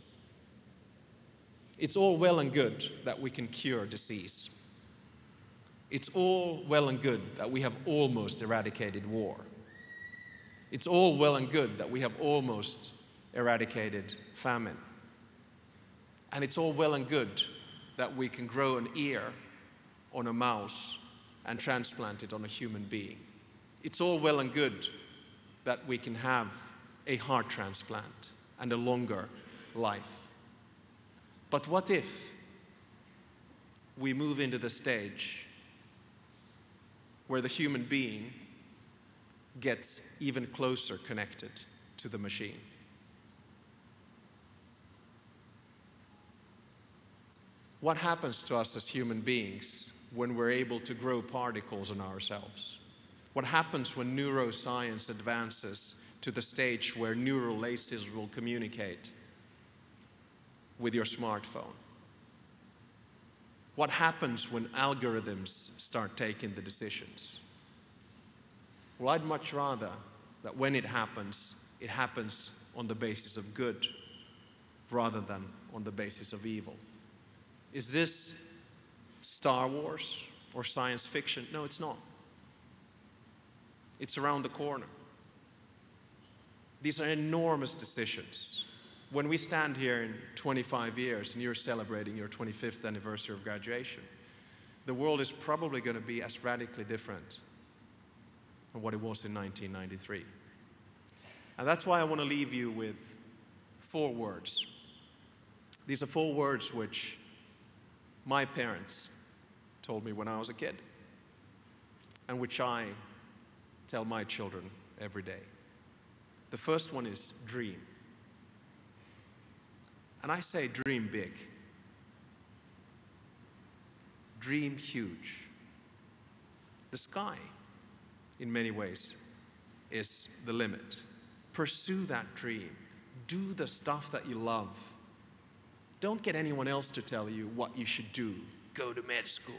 It's all well and good that we can cure disease. It's all well and good that we have almost eradicated war. It's all well and good that we have almost eradicated famine. And it's all well and good that we can grow an ear on a mouse and transplant it on a human being. It's all well and good that we can have a heart transplant and a longer life. But what if we move into the stage where the human being gets even closer connected to the machine? What happens to us as human beings when we're able to grow particles on ourselves? What happens when neuroscience advances to the stage where neural laces will communicate with your smartphone? What happens when algorithms start taking the decisions? Well, I'd much rather that when it happens on the basis of good rather than on the basis of evil. Is this Star Wars or science fiction? No, it's not. It's around the corner. These are enormous decisions. When we stand here in 25 years and you're celebrating your 25th anniversary of graduation, the world is probably going to be as radically different than what it was in 1993. And that's why I want to leave you with 4 words. These are 4 words which my parents told me when I was a kid, and which I tell my children every day. The first one is dream. And I say dream big. Dream huge. The sky, in many ways, is the limit. Pursue that dream. Do the stuff that you love. Don't get anyone else to tell you what you should do. Go to med school.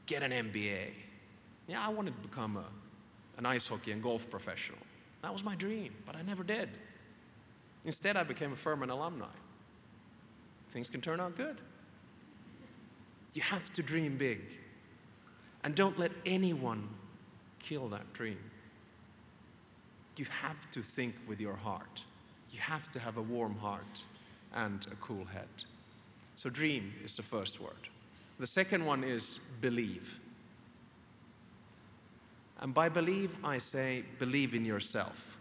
Get an MBA. Yeah, I wanted to become an ice hockey and golf professional. That was my dream, but I never did. Instead, I became a Furman alumni. Things can turn out good. You have to dream big. And don't let anyone kill that dream. You have to think with your heart. You have to have a warm heart and a cool head. So dream is the first word. The second one is believe. And by believe, I say believe in yourself.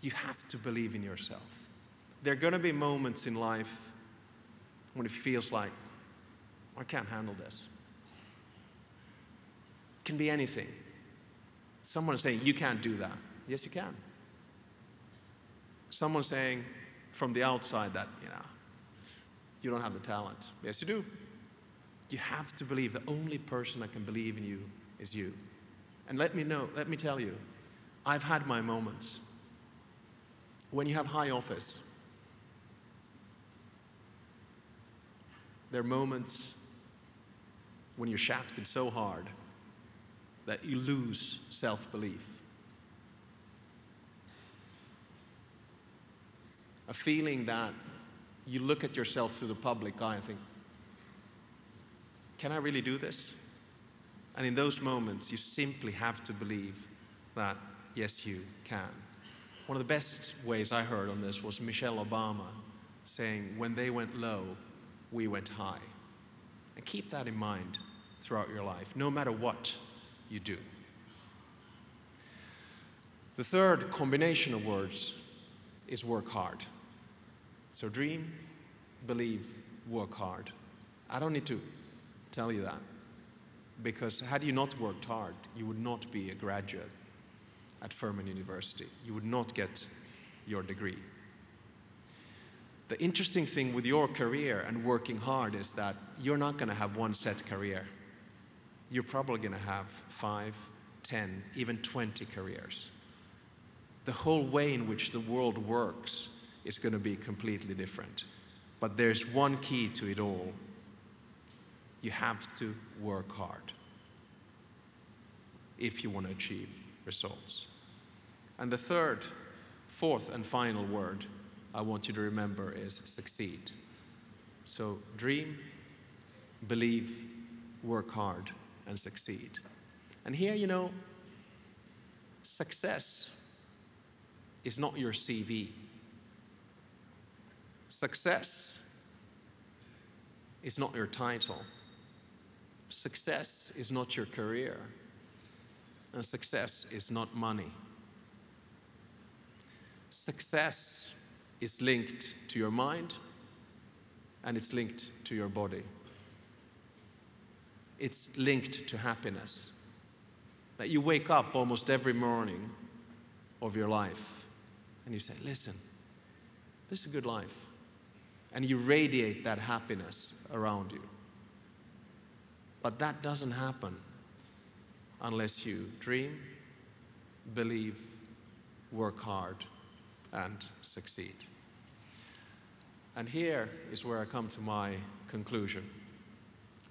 You have to believe in yourself. There are going to be moments in life when it feels like, I can't handle this. It can be anything. Someone saying, you can't do that. Yes, you can. Someone saying from the outside that, you don't have the talent. Yes, you do. You have to believe the only person that can believe in you is you. And let me tell you, I've had my moments. When you have high office, there are moments when you're shafted so hard that you lose self-belief. A feeling that you look at yourself through the public eye and think, can I really do this? And in those moments, you simply have to believe that, yes, you can. One of the best ways I heard on this was Michelle Obama saying, when they went low, we went high. And keep that in mind throughout your life, no matter what you do. The third combination of words is work hard. So dream, believe, work hard. I don't need to tell you that, because had you not worked hard, you would not be a graduate at Furman University. You would not get your degree. The interesting thing with your career and working hard is that you're not going to have one set career. You're probably going to have 5, 10, even 20 careers. The whole way in which the world works is going to be completely different. But there's one key to it all. You have to work hard if you want to achieve results. And the fourth and final word I want you to remember is succeed. So dream, believe, work hard, and succeed. And here, success is not your CV. Success is not your title. Success is not your career. And success is not money. Success is linked to your mind, and it's linked to your body. It's linked to happiness. That you wake up almost every morning of your life and you say, listen, this is a good life. And you radiate that happiness around you. But that doesn't happen unless you dream, believe, work hard, and succeed. And here is where I come to my conclusion,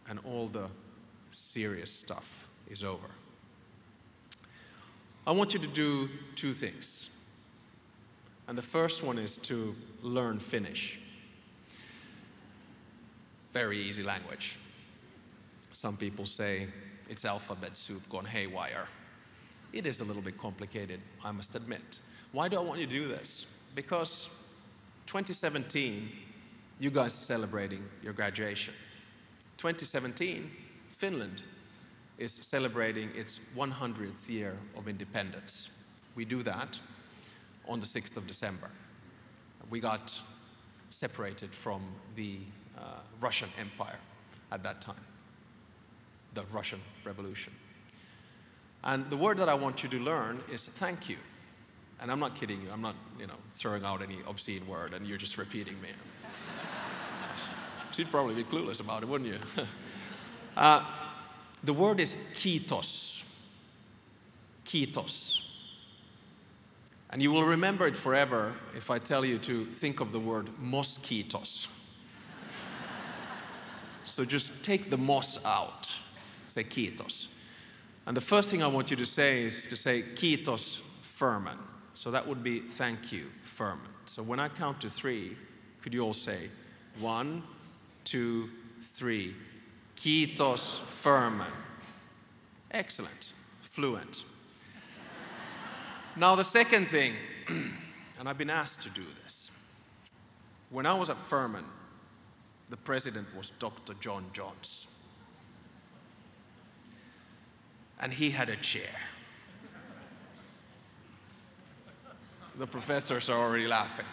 and all the serious stuff is over. I want you to do 2 things. And the first one is to learn Finnish. Very easy language. Some people say it's alphabet soup gone haywire. It is a little bit complicated, I must admit. Why do I want you to do this? Because 2017 you guys are celebrating your graduation. 2017, Finland is celebrating its 100th year of independence. We do that on the 6th of December. We got separated from the Russian Empire at that time, the Russian Revolution. And the word that I want you to learn is thank you. And I'm not kidding you, I'm not, throwing out any obscene word and you're just repeating me. So you'd probably be clueless about it, wouldn't you? The word is kiitos. Kiitos. And you will remember it forever if I tell you to think of the word mosquitos. So just take the mos out, say kiitos. And the first thing I want you to say is to say kiitos Furman. So that would be thank you Furman. So when I count to 3, could you all say 1, 2, 3. Kiitos Furman. Excellent. Fluent. Now the second thing, and I've been asked to do this. When I was at Furman, the president was Dr. John Johns. And he had a chair. The professors are already laughing.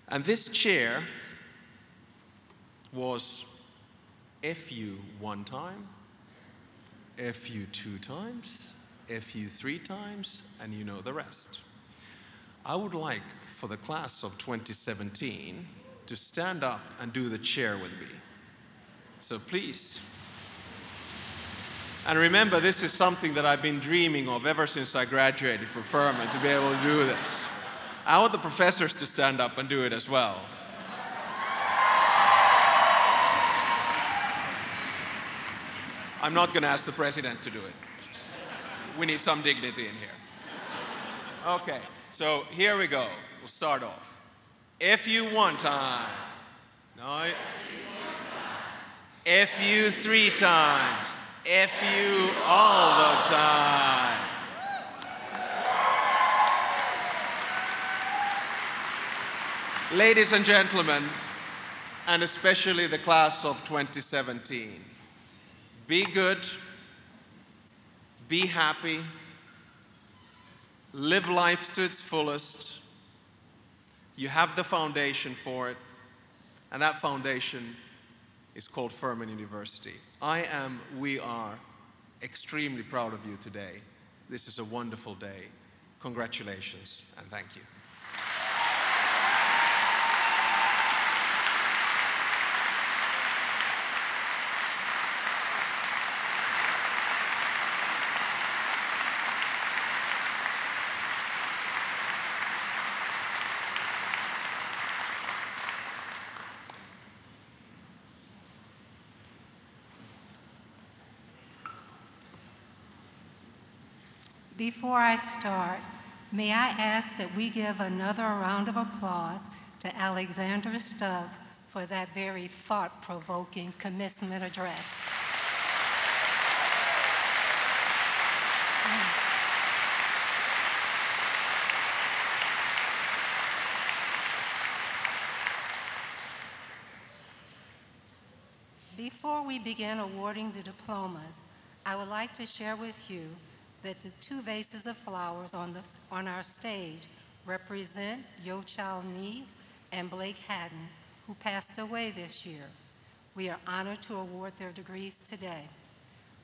And this chair was FU 1 time, FU 2 times, FU 3 times, and you know the rest. I would like for the class of 2017 to stand up and do the chair with me. So please. And remember, this is something that I've been dreaming of ever since I graduated from Furman, to be able to do this. I want the professors to stand up and do it as well. I'm not going to ask the president to do it. We need some dignity in here. Okay, so here we go. We'll start off. FU 1 time. No. FU 3 times. FU all the time. Ladies and gentlemen, and especially the class of 2017, be good, be happy, live life to its fullest. You have the foundation for it, and that foundation is called Furman University. We are extremely proud of you today. This is a wonderful day. Congratulations, and thank you. Before I start, may I ask that we give another round of applause to Alexander Stubb for that very thought-provoking commencement address. Before we begin awarding the diplomas, I would like to share with you that the 2 vases of flowers on our stage represent Yo-Chal Nee and Blake Haddon, who passed away this year. We are honored to award their degrees today.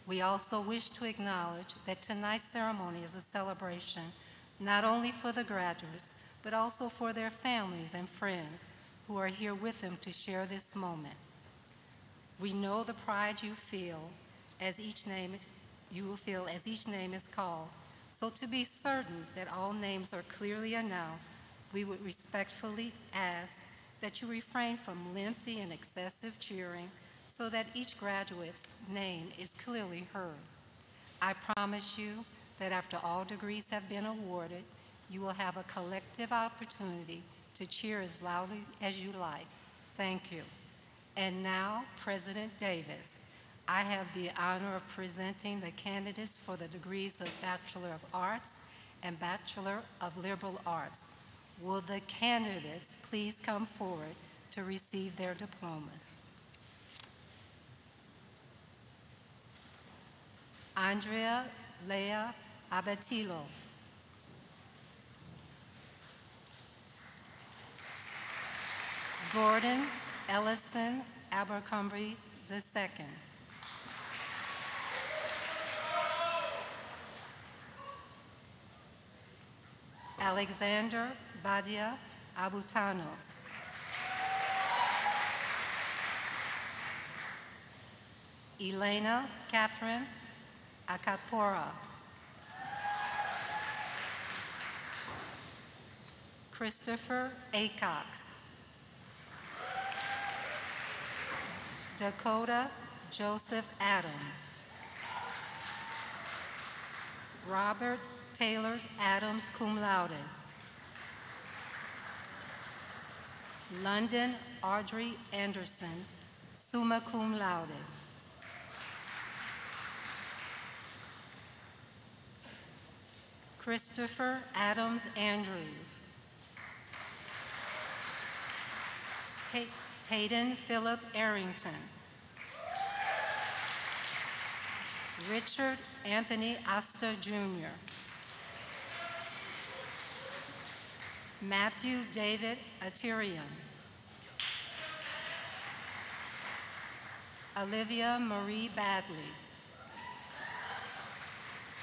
We also wish to acknowledge that tonight's ceremony is a celebration not only for the graduates, but also for their families and friends who are here with them to share this moment. We know the pride you feel as each name is called. So to be certain that all names are clearly announced, we would respectfully ask that you refrain from lengthy and excessive cheering so that each graduate's name is clearly heard. I promise you that after all degrees have been awarded, you will have a collective opportunity to cheer as loudly as you like. Thank you. And now, President Davis. I have the honor of presenting the candidates for the degrees of Bachelor of Arts and Bachelor of Liberal Arts. Will the candidates please come forward to receive their diplomas? Andrea Lea Abatillo. Gordon Ellison Abercrombie II. Alexander Badia Abutanos. Elena Catherine Acapora. Christopher Acox. Dakota Joseph Adams. Robert Taylor Adams, cum laude. London Audrey Anderson, summa cum laude. Christopher Adams Andrews. Hayden Philip Arrington. Richard Anthony Asta Jr. Matthew David Atirian. Olivia Marie Badley.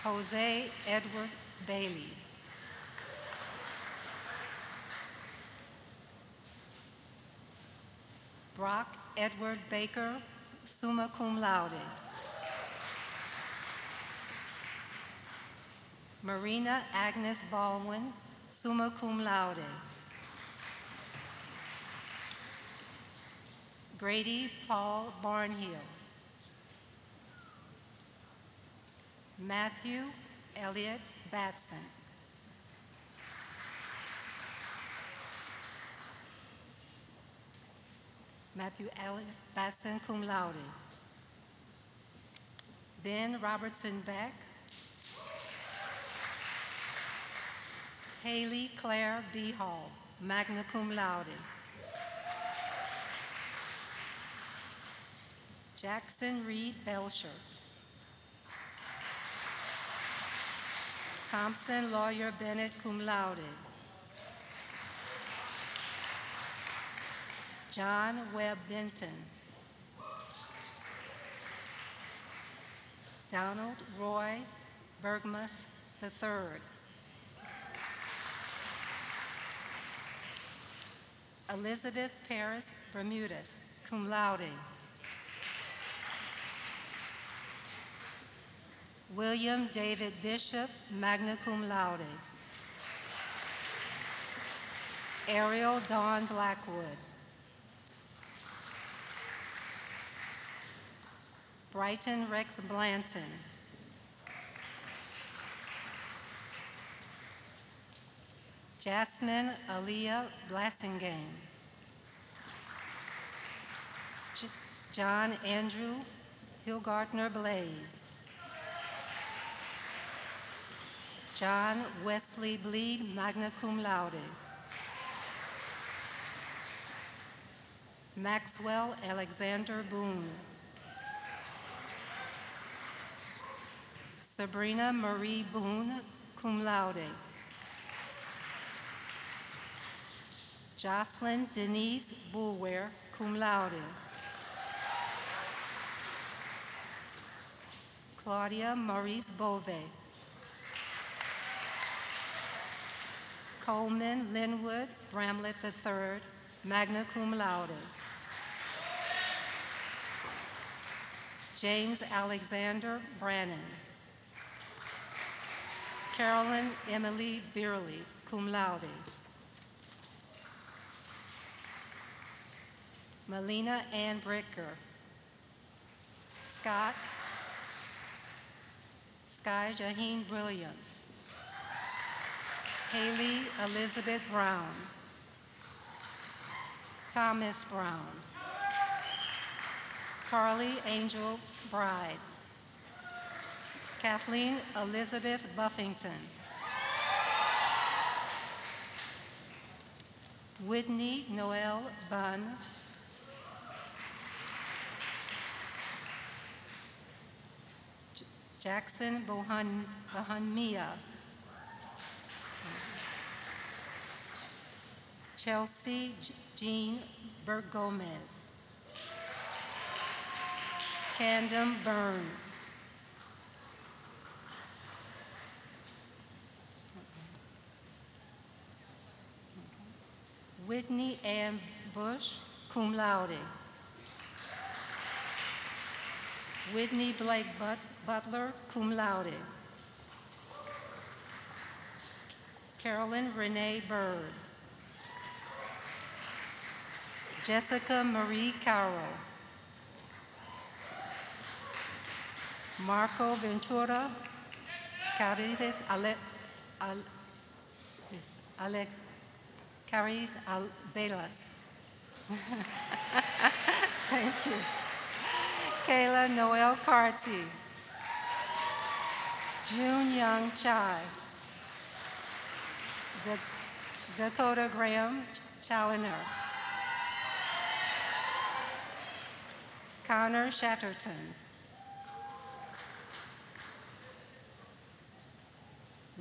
Jose Edward Bailey. Brock Edward Baker, summa cum laude. Marina Agnes Baldwin, summa cum laude. Grady Paul Barnhill. Matthew Elliott Batson. Matthew Elliott Batson, cum laude. Ben Robertson Beck. Haley Claire B. Hall, magna cum laude. Jackson Reed Belcher. Thompson Lawyer Bennett, cum laude. John Webb Benton. Donald Roy Bergmuth III. Elizabeth Paris Bermudez, cum laude. William David Bishop, magna cum laude. Ariel Dawn Blackwood. Brighton Rex Blanton. Jasmine Aaliyah Blassingame. John Andrew Hillgartner Blaze. John Wesley Bleed, magna cum laude. Maxwell Alexander Boone. Sabrina Marie Boone, cum laude. Jocelyn Denise Boulware, cum laude. Claudia Maurice Bove. Coleman Linwood Bramlett III, magna cum laude. James Alexander Brannon. Carolyn Emily Beerley, cum laude. Melina Ann Bricker. Scott Sky Jaheen Brilliant. Haley Elizabeth Brown. Thomas Brown. Carly Angel Bride. Kathleen Elizabeth Buffington. Whitney Noel Bunn, Jackson Bohanmia, Chelsea Jean Bergomez, Candom Burns, Whitney Ann Bush, cum laude. Whitney Blake Butler, cum laude. Carolyn Renee Bird. Jessica Marie Carroll. Marco Ventura Carides Caris Alzelas. Thank you. Kayla Noel Carty. June Young Chai. Dakota Graham Challoner. Connor Shatterton.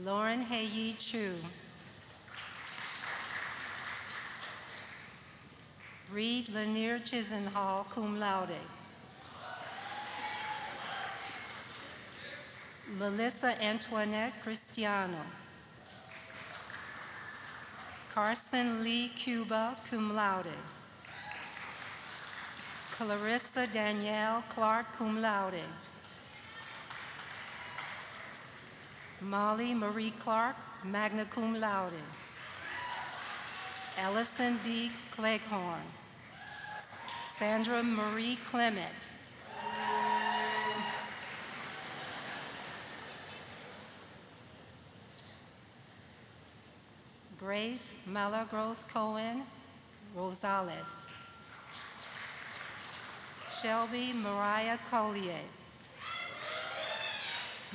Lauren Hayi Chu. Reed Lanier Chisenhall, cum laude. Melissa Antoinette Cristiano. Carson Lee Cuba, cum laude. Clarissa Danielle Clark, cum laude. Molly Marie Clark, magna cum laude. Ellison B. Cleghorn. Sandra Marie Clement. Grace Malagros Cohen Rosales. Shelby Mariah Collier.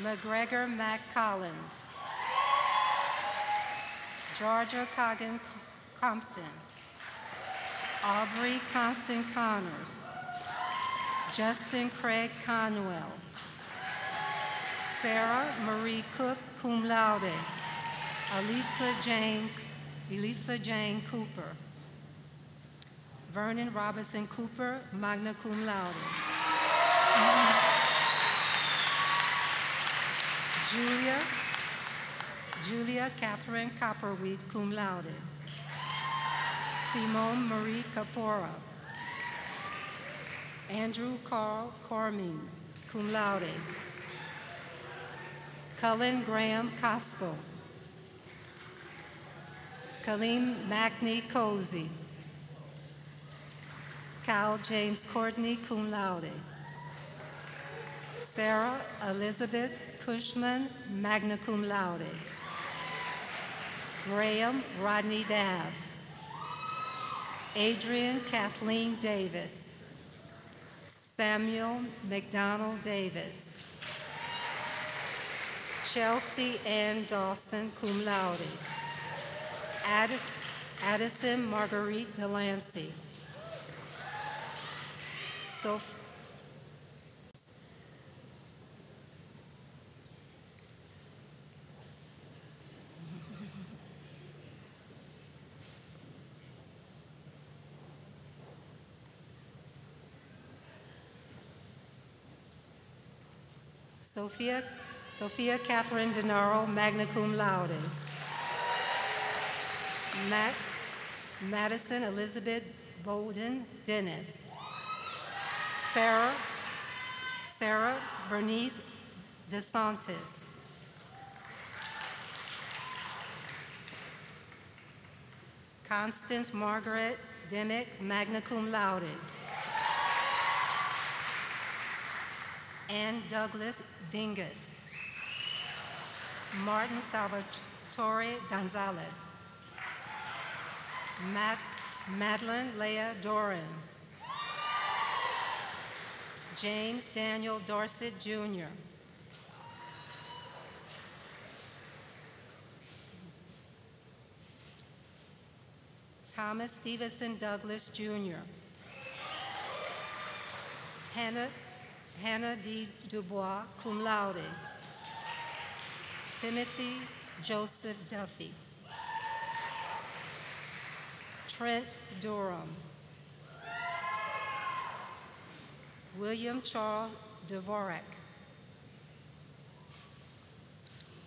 McGregor Mac Collins. Georgia Coggin Compton. Aubrey Constant Connors. Justin Craig Conwell. Sarah Marie Cook, cum laude. Elisa Jane Cooper. Vernon Robinson Cooper, magna cum laude. Julia Catherine Copperweed, cum laude. Simone Marie Capora. Andrew Carl Cormine, cum laude. Cullen Graham Costco. Kaleem Magni Cozy. Cal James Courtney, cum laude. Sarah Elizabeth Cushman, magna cum laude. Graham Rodney Dabbs. Adrian Kathleen Davis. Samuel McDonald Davis. Chelsea Ann Dawson, cum laude. Addison Marguerite Delancey. Sophia Catherine DeNaro, magna cum laude. Madison Elizabeth Bowden Dennis. Sarah Bernice DeSantis. Constance Margaret Dimick, magna cum laude. Ann Douglas Dingus. Martin Salvatore Gonzalez. Madeline Leah Doran. James Daniel Dorset, Jr. Thomas Stevenson Douglas, Jr. Hannah D. Dubois, cum laude. Timothy Joseph Duffy. Trent Durham. William Charles Dvorak.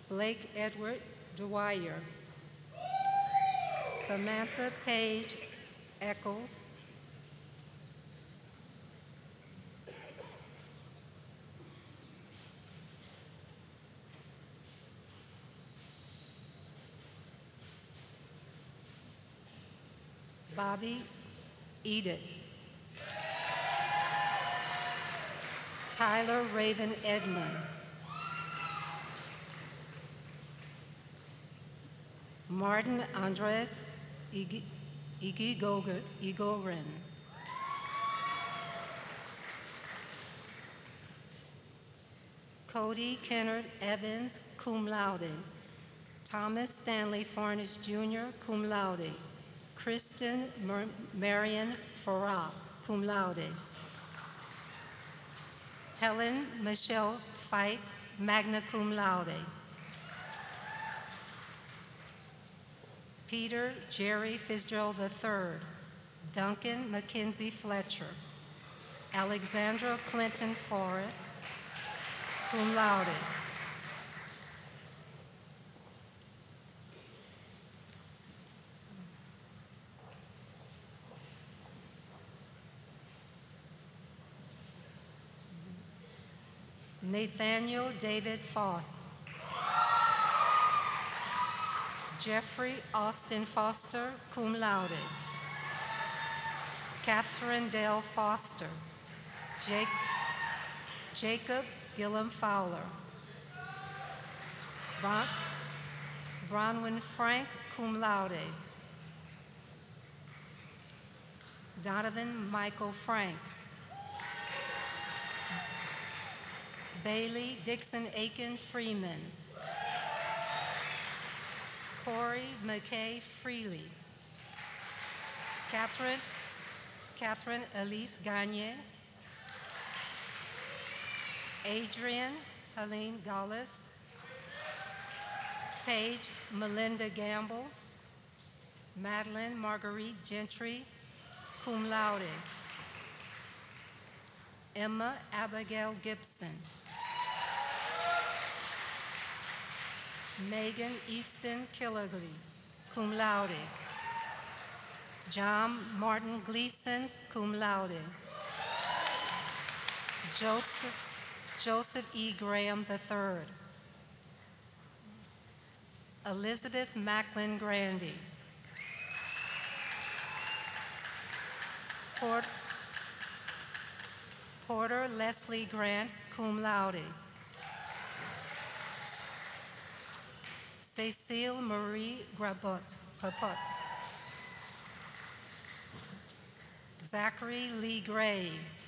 Blake Edward Dwyer. Samantha Page Eccles. Bobby Edith. Tyler Raven Edmond. Martin Andres Igorin. Cody Kennard Evans, cum laude. Thomas Stanley Farnish, Jr., cum laude. Kristen Marion Farah, cum laude. Helen Michelle Feit, magna cum laude. Peter Jerry Fitzgerald III, Duncan Mackenzie Fletcher, Alexandra Clinton Forrest, cum laude. Nathaniel David Foss. Jeffrey Austin Foster, cum laude. Catherine Dale Foster. Jacob Gillum Fowler. Bronwyn Frank, cum laude. Donovan Michael Franks. Bailey Dixon Aiken Freeman. Corey McKay Freely. Catherine Elise Gagne. Adrian Helene Gaulis. Paige Melinda Gamble. Madeline Marguerite Gentry, cum laude. Emma Abigail Gibson. Megan Easton Killigley, cum laude. John Martin Gleason, cum laude. Joseph E. Graham III. Elizabeth Macklin Grandy. Porter Leslie Grant, cum laude. Cecile Marie Grabot, Papot. Zachary Lee Graves.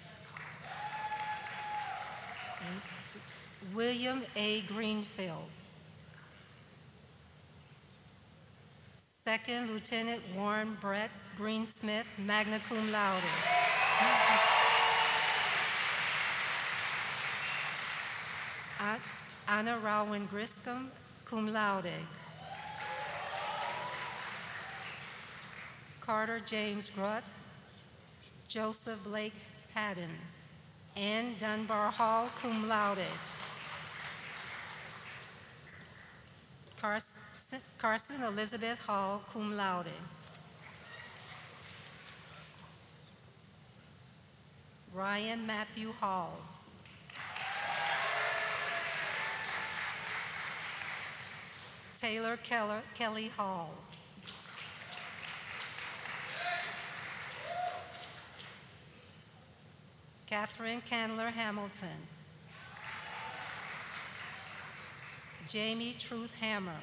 William A. Greenfield. Second Lieutenant Warren Brett Greensmith, magna cum laude. Anna Rowan Griscom, cum laude. Carter James Grutt, Joseph Blake Haddon, Ann Dunbar Hall, cum laude. Carson Elizabeth Hall, cum laude. Ryan Matthew Hall. Taylor Kelly Hall. Catherine Candler Hamilton. Jamie Truth Hammer.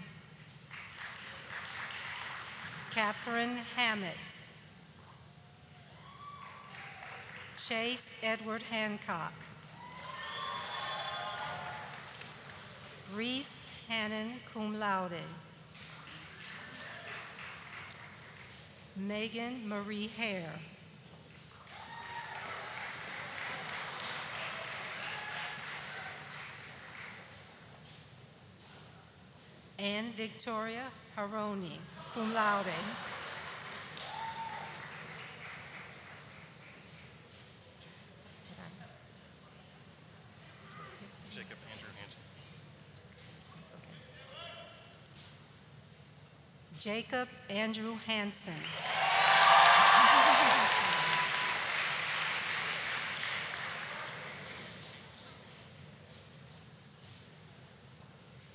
Catherine Hammett. Chase Edward Hancock. Reese Hannon, cum laude. Megan Marie Hare. Anne Victoria Haroni, cum laude. Jacob Andrew Hansen. Jacob Andrew Hansen.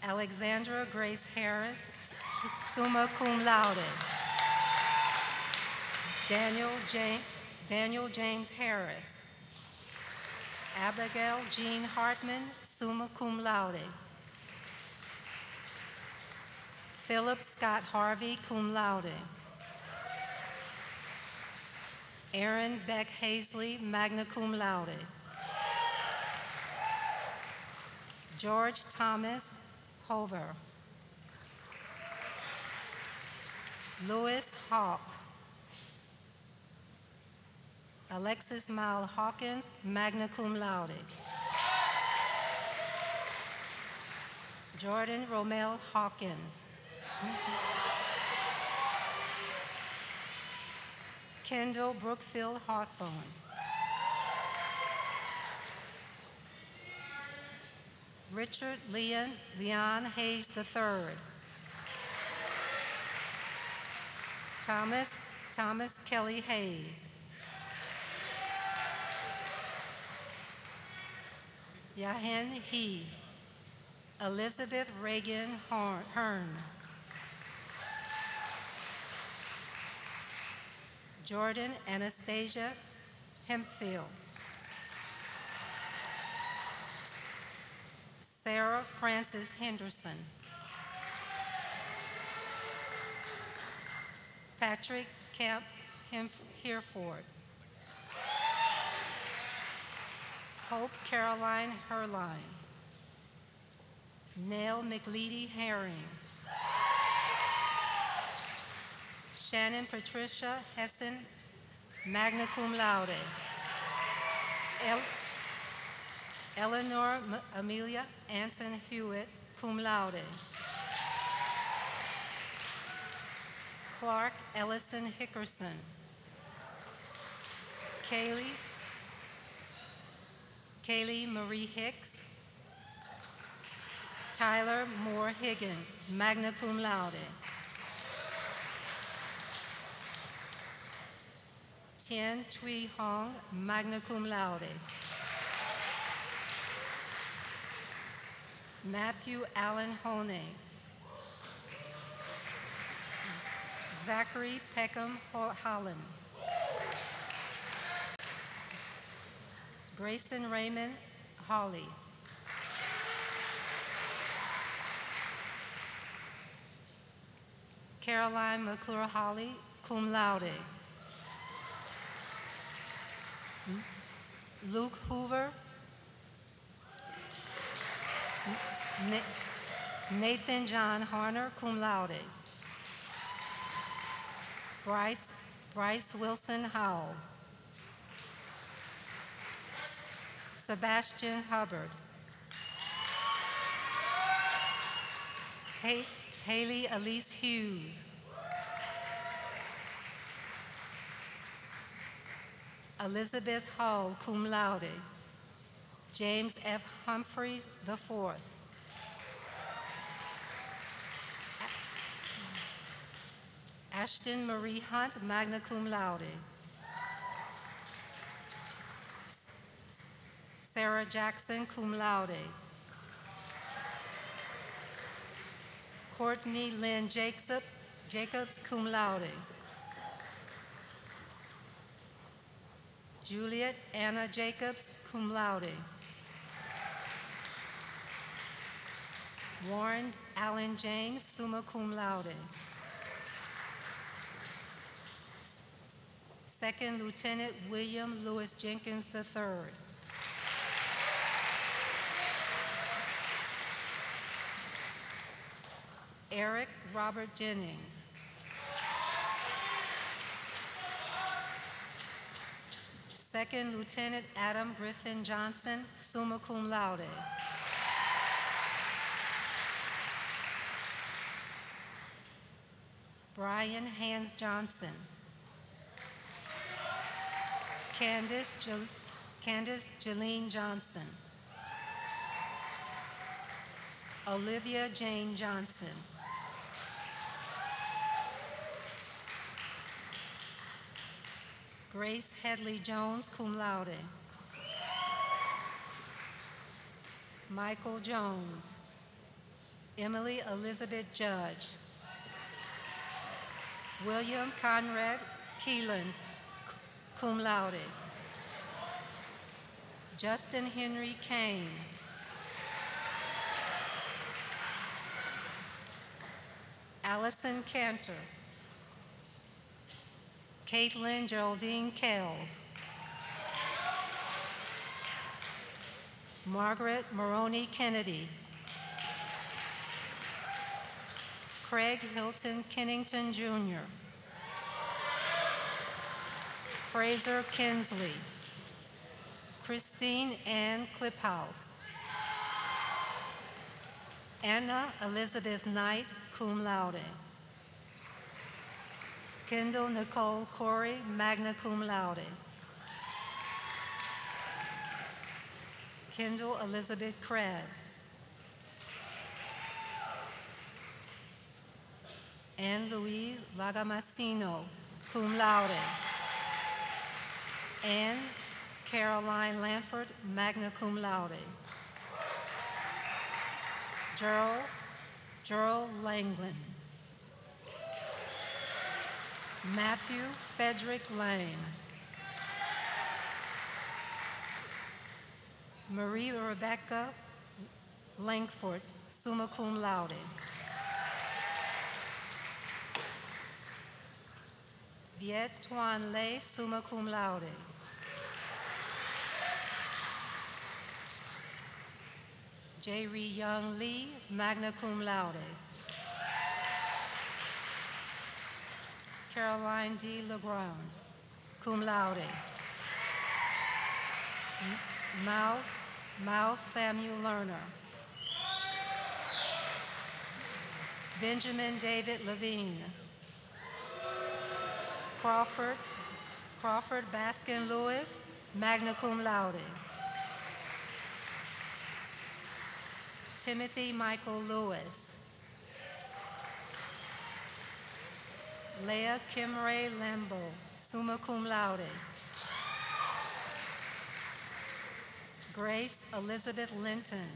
Alexandra Grace Harris, summa cum laude. Daniel James Harris. Abigail Jean Hartman, summa cum laude. Philip Scott Harvey, cum laude. Aaron Beck Hazley, magna cum laude. George Thomas Hover. Louis Hawk. Alexis Mal Hawkins, magna cum laude. Jordan Romel Hawkins. Kendall Brookfield Hawthorne. Richard Leon Hayes III. Thomas Kelly Hayes. Yahen He. Elizabeth Reagan Hearn. Jordan Anastasia Hempfield. Sarah Frances Henderson. Patrick Camp Hereford. Hope Caroline Herline. Nell McLeedy Herring. Shannon Patricia Hessen, magna cum laude. Eleanor Amelia Anton Hewitt, cum laude. Clark Ellison Hickerson. Kaylee Marie Hicks. Tyler Moore Higgins, magna cum laude. Tien Thuy Hong, magna cum laude. Matthew Allen Honey. Zachary Peckham Holland. Grayson Raymond Hawley. Caroline McClure Holly, cum laude. Luke Hoover. Nathan John Horner, cum laude. Bryce Wilson Howell. Sebastian Hubbard. Haley Elise Hughes. Elizabeth Hull, cum laude. James F. Humphreys IV. Ashton Marie Hunt, magna cum laude. Sarah Jackson, cum laude. Courtney Lynn Jacobs, cum laude. Juliet Anna Jacobs, cum laude. Warren Allen James, summa cum laude. Second Lieutenant William Lewis Jenkins III. Eric Robert Jennings. Second Lieutenant Adam Griffin Johnson, summa cum laude. Brian Hans Johnson. Candace Jeline Johnson. Olivia Jane Johnson. Grace Headley Jones, cum laude. Michael Jones. Emily Elizabeth Judge. William Conrad Keelan, cum laude. Justin Henry Kane. Allison Cantor. Caitlin Geraldine Kells. Margaret Maroney Kennedy. Craig Hilton Kennington Jr. Fraser Kinsley. Christine Ann Cliphouse. Anna Elizabeth Knight, cum laude. Kendall Nicole Corey, magna cum laude. Kendall Elizabeth Krabs. Anne Louise Lagamasino, cum laude. Anne Caroline Lanford, magna cum laude. Gerald Langland. Matthew Frederick Lang. Marie Rebecca Langford, summa cum laude. Viet Tuan Le, summa cum laude. J. Ree Young Lee, magna cum laude. Caroline D. Legrand, cum laude. Miles Samuel Lerner. Benjamin David Levine. Crawford Baskin Lewis, magna cum laude. Timothy Michael Lewis. Leah Kimray Lambo, summa cum laude. Grace Elizabeth Linton.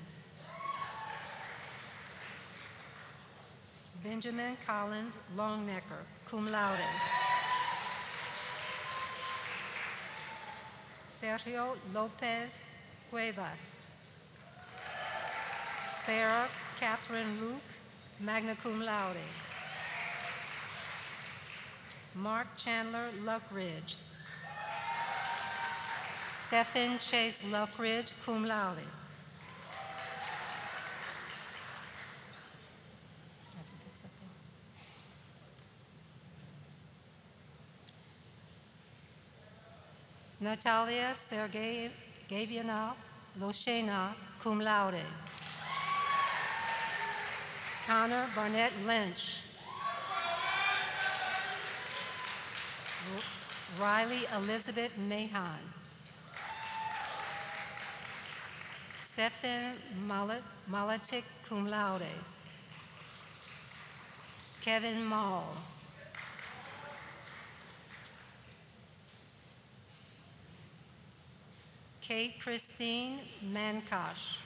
Benjamin Collins Longnecker, cum laude. Sergio Lopez Cuevas. Sarah Catherine Luke, magna cum laude. Mark Chandler Luckridge. Stephen Chase Luckridge, cum laude. Natalia Sergeevna Loshena, cum laude. Connor Barnett Lynch. Riley Elizabeth Mahan. Stephen Malatik, cum laude. Kevin Mall. Kate Christine Mankosh.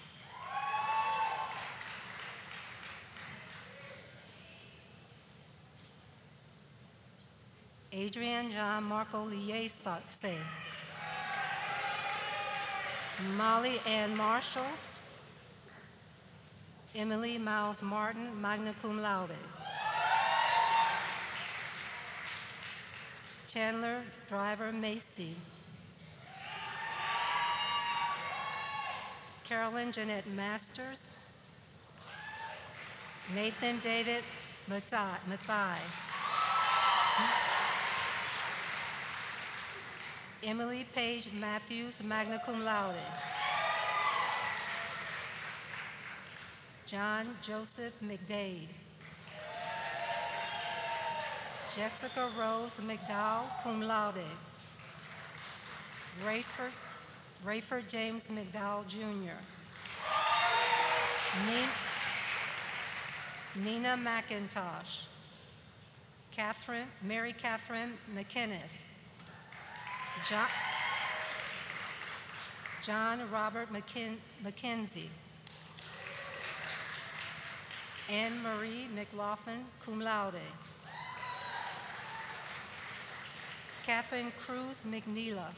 Adrian John Marco Liese. Molly Ann Marshall. Emily Miles Martin, magna cum laude. Chandler Driver Macy. Carolyn Jeanette Masters. Nathan David Mathai. Emily Page Matthews, magna cum laude. John Joseph McDade. Jessica Rose McDowell, cum laude. Rayford James McDowell, Jr. Nina McIntosh. Mary Catherine McInnes. John Robert McKenzie. Anne Marie McLaughlin, cum laude. Catherine Cruz McNeila.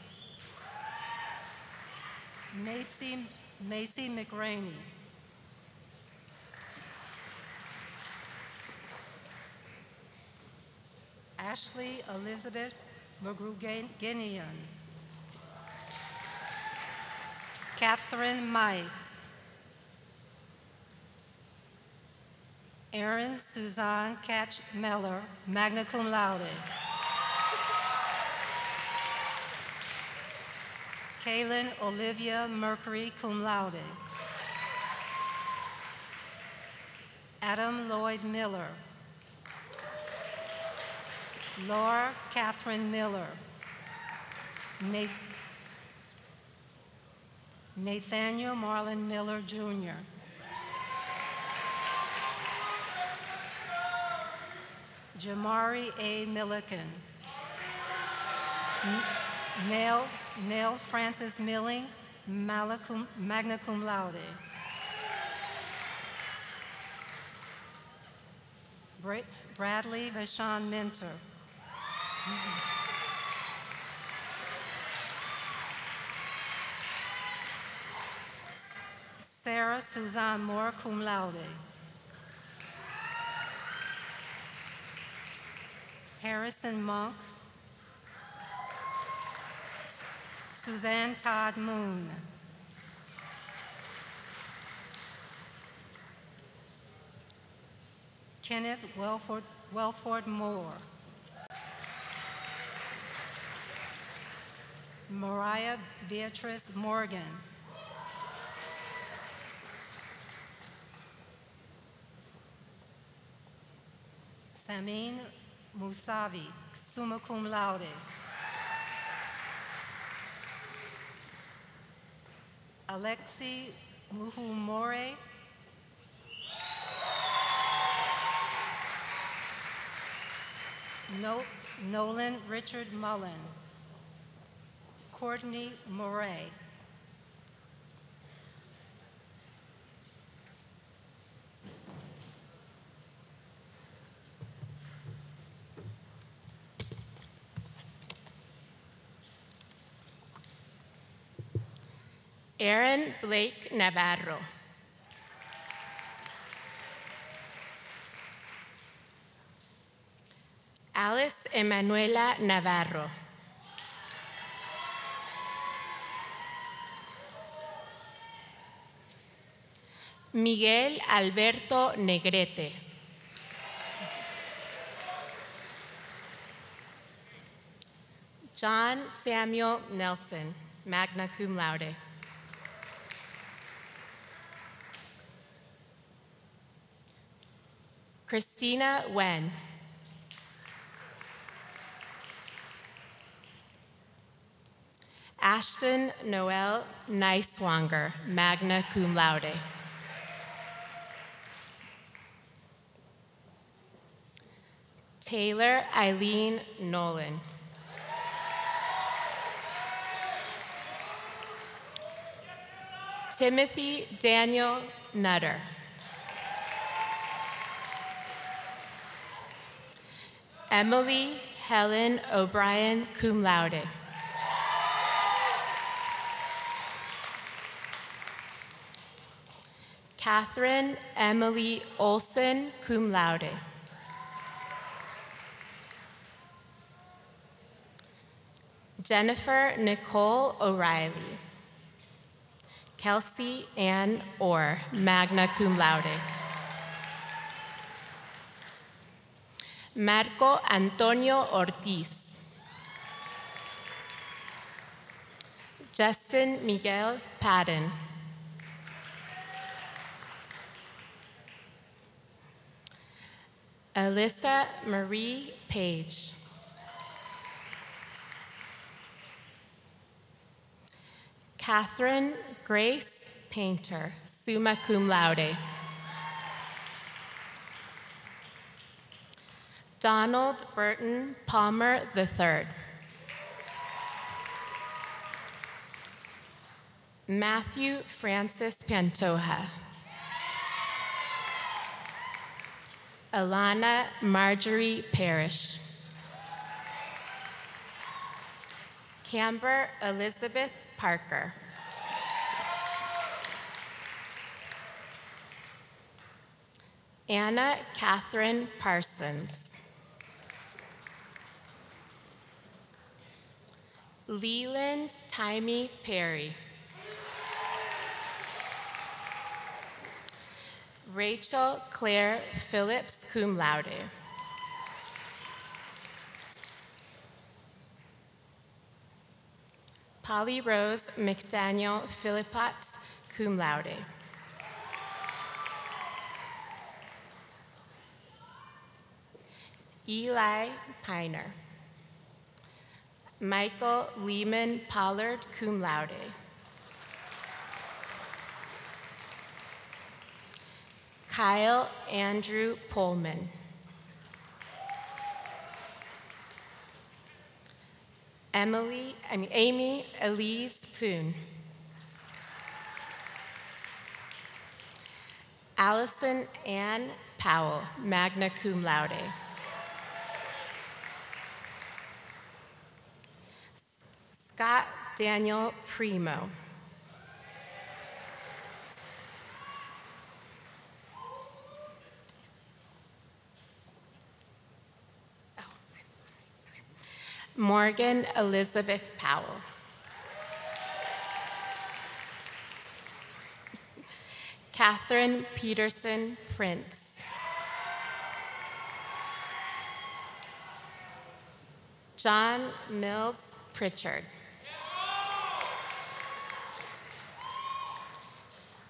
Macy McRaney. Ashley Elizabeth McGruganian. Catherine Mice. Erin Suzanne Catch Meller, magna cum laude. Kaylin Olivia Mercury, cum laude. Adam Lloyd Miller. Laura Catherine Miller. Nathaniel Marlon Miller, Jr. Jamari A. Milliken. Nell Francis Milling, magna cum laude. Bradley Vashon Minter. Sarah Suzanne Moore, cum laude. Harrison Monk. Suzanne Todd Moon. Kenneth Welford Moore. Mariah Beatrice Morgan. Samin Musavi, summa cum laude. Alexi Muhumore. Nolan Richard Mullen. Courtney Moray. Aaron Blake Navarro. Alice Emanuela Navarro. Miguel Alberto Negrete. John Samuel Nelson, magna cum laude. Christina Wen. Ashton Noel Neiswanger, magna cum laude. Taylor Eileen Nolan. Timothy Daniel Nutter. Emily Helen O'Brien, cum laude. Catherine Emily Olson, cum laude. Jennifer Nicole O'Reilly. Kelsey Ann Orr, magna cum laude. Marco Antonio Ortiz. Justin Miguel Padden. Alyssa Marie Page. Catherine Grace Painter, summa cum laude. Donald Burton Palmer III. Matthew Francis Pantoja. Alana Marjorie Parrish. Camber Elizabeth Parker. Anna Catherine Parsons. Leland Timey Perry. Rachel Claire Phillips, cum laude. Polly Rose McDaniel Philippat, cum laude. Eli Piner. Michael Lehman Pollard, cum laude. Kyle Andrew Pullman. Amy Elise Poon. Allison Ann Powell, magna cum laude. Scott Daniel Primo. Morgan Elizabeth Powell. Catherine Peterson Prince. John Mills Pritchard.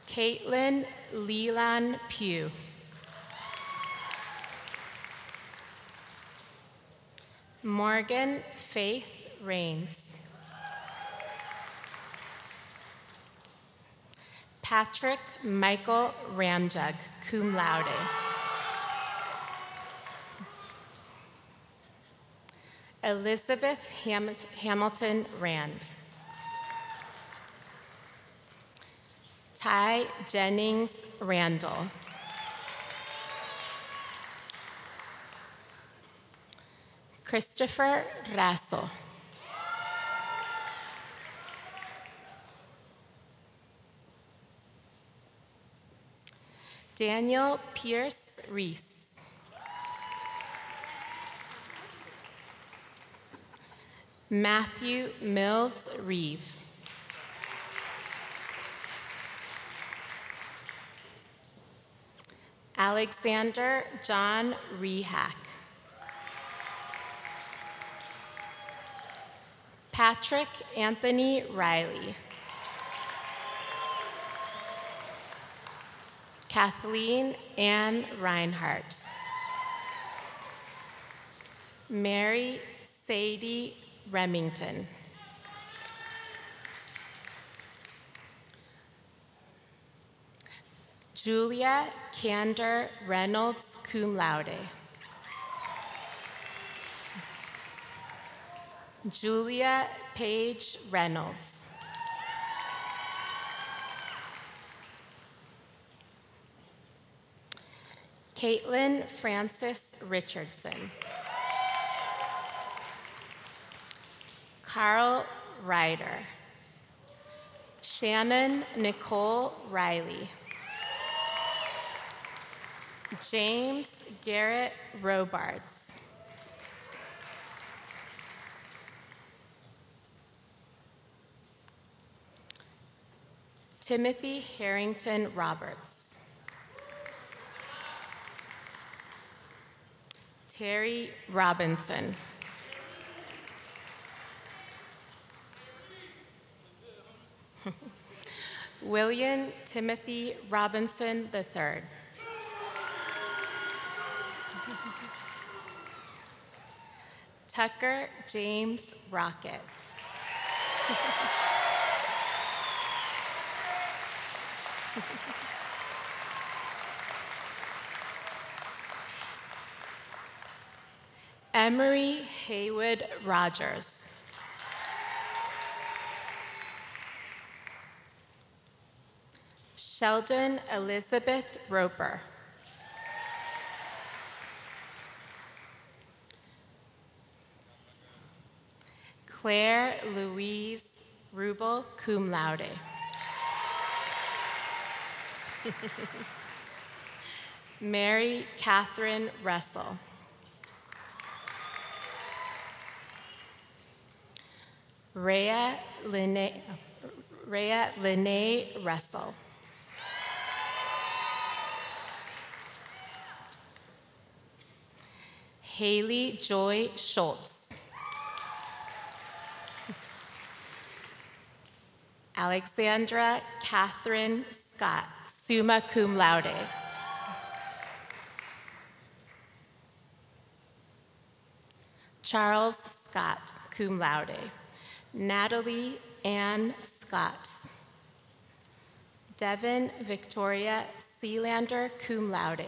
Caitlin Leland Pugh. Morgan Faith Rains. Patrick Michael Ramjug, cum laude. Elizabeth Hamilton Rand. Ty Jennings Randall. Christopher Rasso. Daniel Pierce Reese. Matthew Mills Reeve. Alexander John Rehack. Patrick Anthony Riley. Kathleen Ann Reinhardt. Mary Sadie Remington. Julia Kander Reynolds, cum laude. Julia Paige Reynolds. Caitlin Francis Richardson. Carl Ryder. Shannon Nicole Riley. James Garrett Robards. Timothy Harrington Roberts. Terry Robinson. William Timothy Robinson III. Tucker James Rocket. Emery Haywood Rogers. Sheldon Elizabeth Roper. Claire Louise Rubel, cum laude. Mary Catherine Russell. Rhea Lene Russell. Haley Joy Schultz. Alexandra Catherine Scott, summa cum laude. Charles Scott, cum laude. Natalie Ann Scott. Devin Victoria Sealander, cum laude.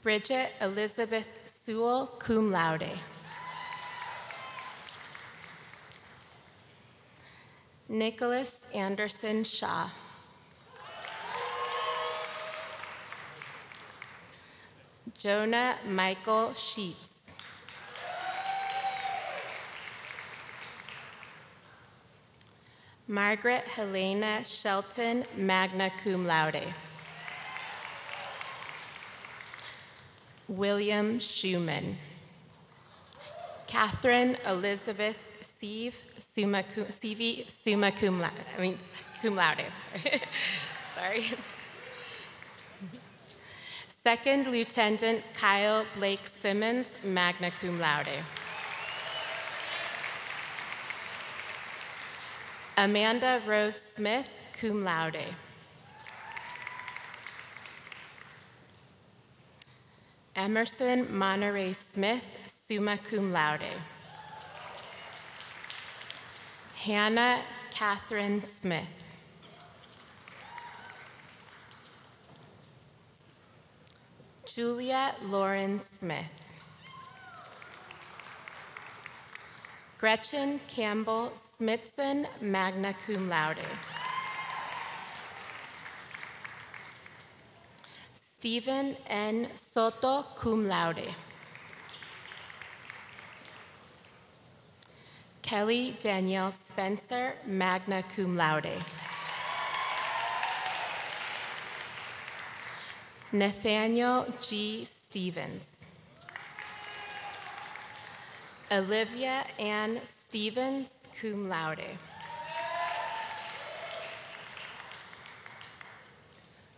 Bridget Elizabeth Sewell, cum laude. Nicholas Anderson Shaw. Jonah Michael Sheets. Margaret Helena Shelton, magna cum laude. William Schumann. Catherine Elizabeth Sieve, summa cum laude. Cum laude. Sorry. Second Lieutenant Kyle Blake Simmons, magna cum laude. Amanda Rose Smith, cum laude. Emerson Monterey Smith, summa cum laude. Hannah Catherine Smith. Julia Lauren Smith. Gretchen Campbell Smithson, magna cum laude. Stephen N. Soto, cum laude. Kelly Danielle Spencer, magna cum laude. Nathaniel G. Stevens. Olivia Ann Stevens, cum laude.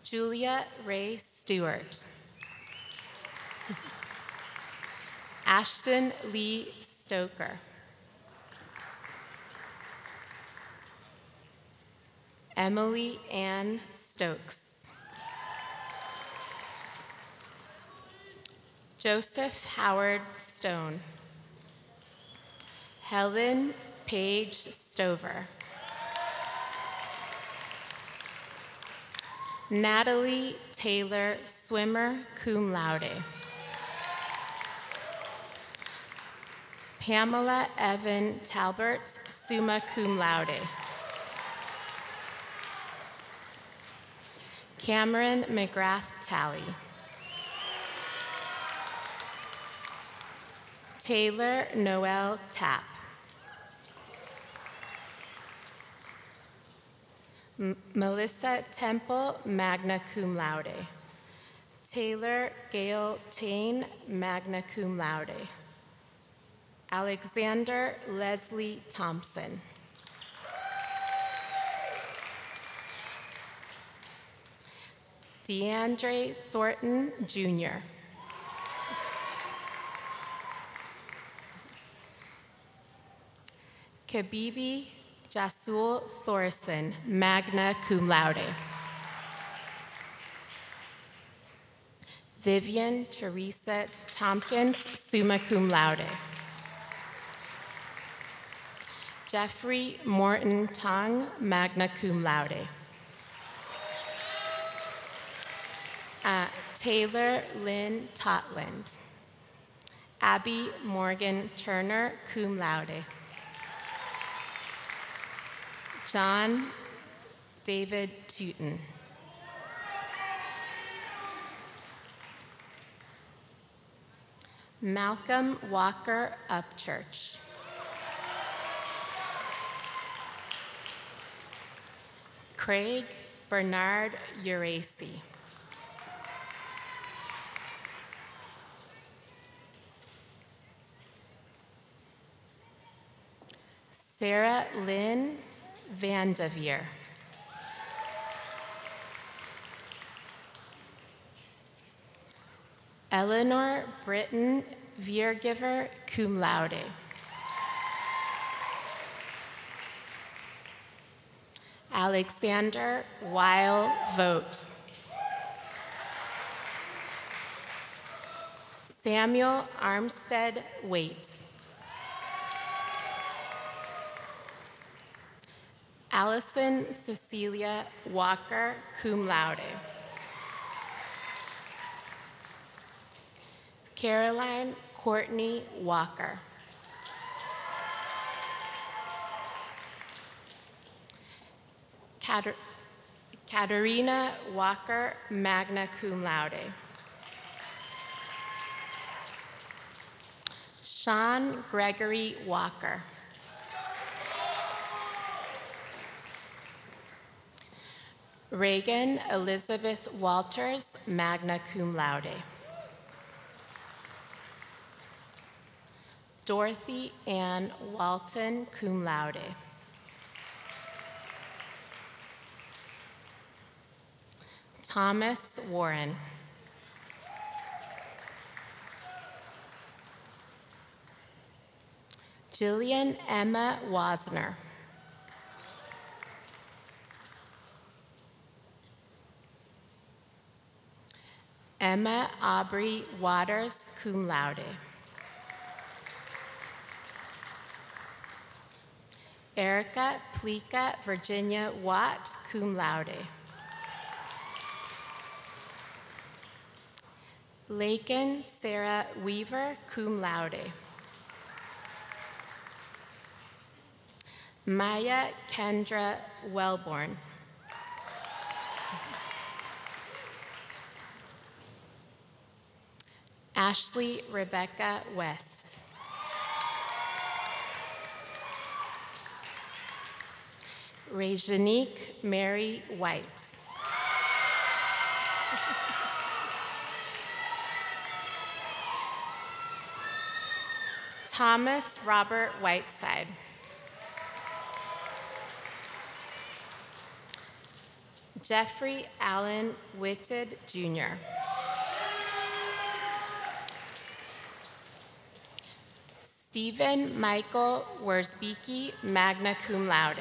Julia Ray Stewart. Ashton Lee Stoker. Emily Ann Stokes. Joseph Howard Stone. Helen Paige Stover. Natalie Taylor Swimmer, cum laude. Pamela Evan Talbert, summa cum laude. Cameron McGrath Talley. Taylor Noel Tapp. Melissa Temple, magna cum laude. Taylor Gail Tain, magna cum laude. Alexander Leslie Thompson. DeAndre Thornton, Jr. Kabibi Jasul Thorson, magna cum laude. Vivian Teresa Tompkins, summa cum laude. Jeffrey Morton Tong, magna cum laude. Taylor Lynn Totland. Abby Morgan Turner, cum laude. John David Tooten. Malcolm Walker Upchurch. Craig Bernard Uracy. Sarah Lynn Vandeveer. Eleanor Britton Viergiver, cum laude. Alexander Weil Vogt. Samuel Armstead Waite. Allison Cecilia Walker, cum laude. Caroline Courtney Walker. Katerina Walker, magna cum laude. Sean Gregory Walker. Reagan Elizabeth Walters, magna cum laude. Dorothy Ann Walton, cum laude. Thomas Warren. Jillian Emma Wasner. Emma Aubrey Waters, cum laude. Erica Plika Virginia Watt, cum laude. Lakin Sarah Weaver, cum laude. Maya Kendra Wellborn. Ashley Rebecca West. Rejanique Mary White. Thomas Robert Whiteside. Jeffrey Allen Whitted, Jr. Stephen Michael Worsbicki, magna cum laude.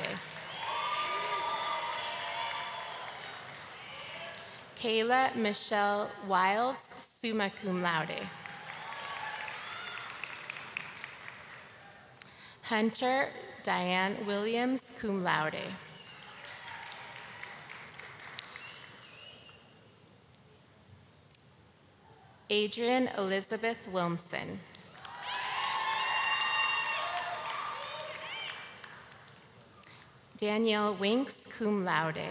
Kayla Michelle Wiles, summa cum laude. Hunter Diane Williams, cum laude. Adrian Elizabeth Wilmson. Danielle Winks, cum laude.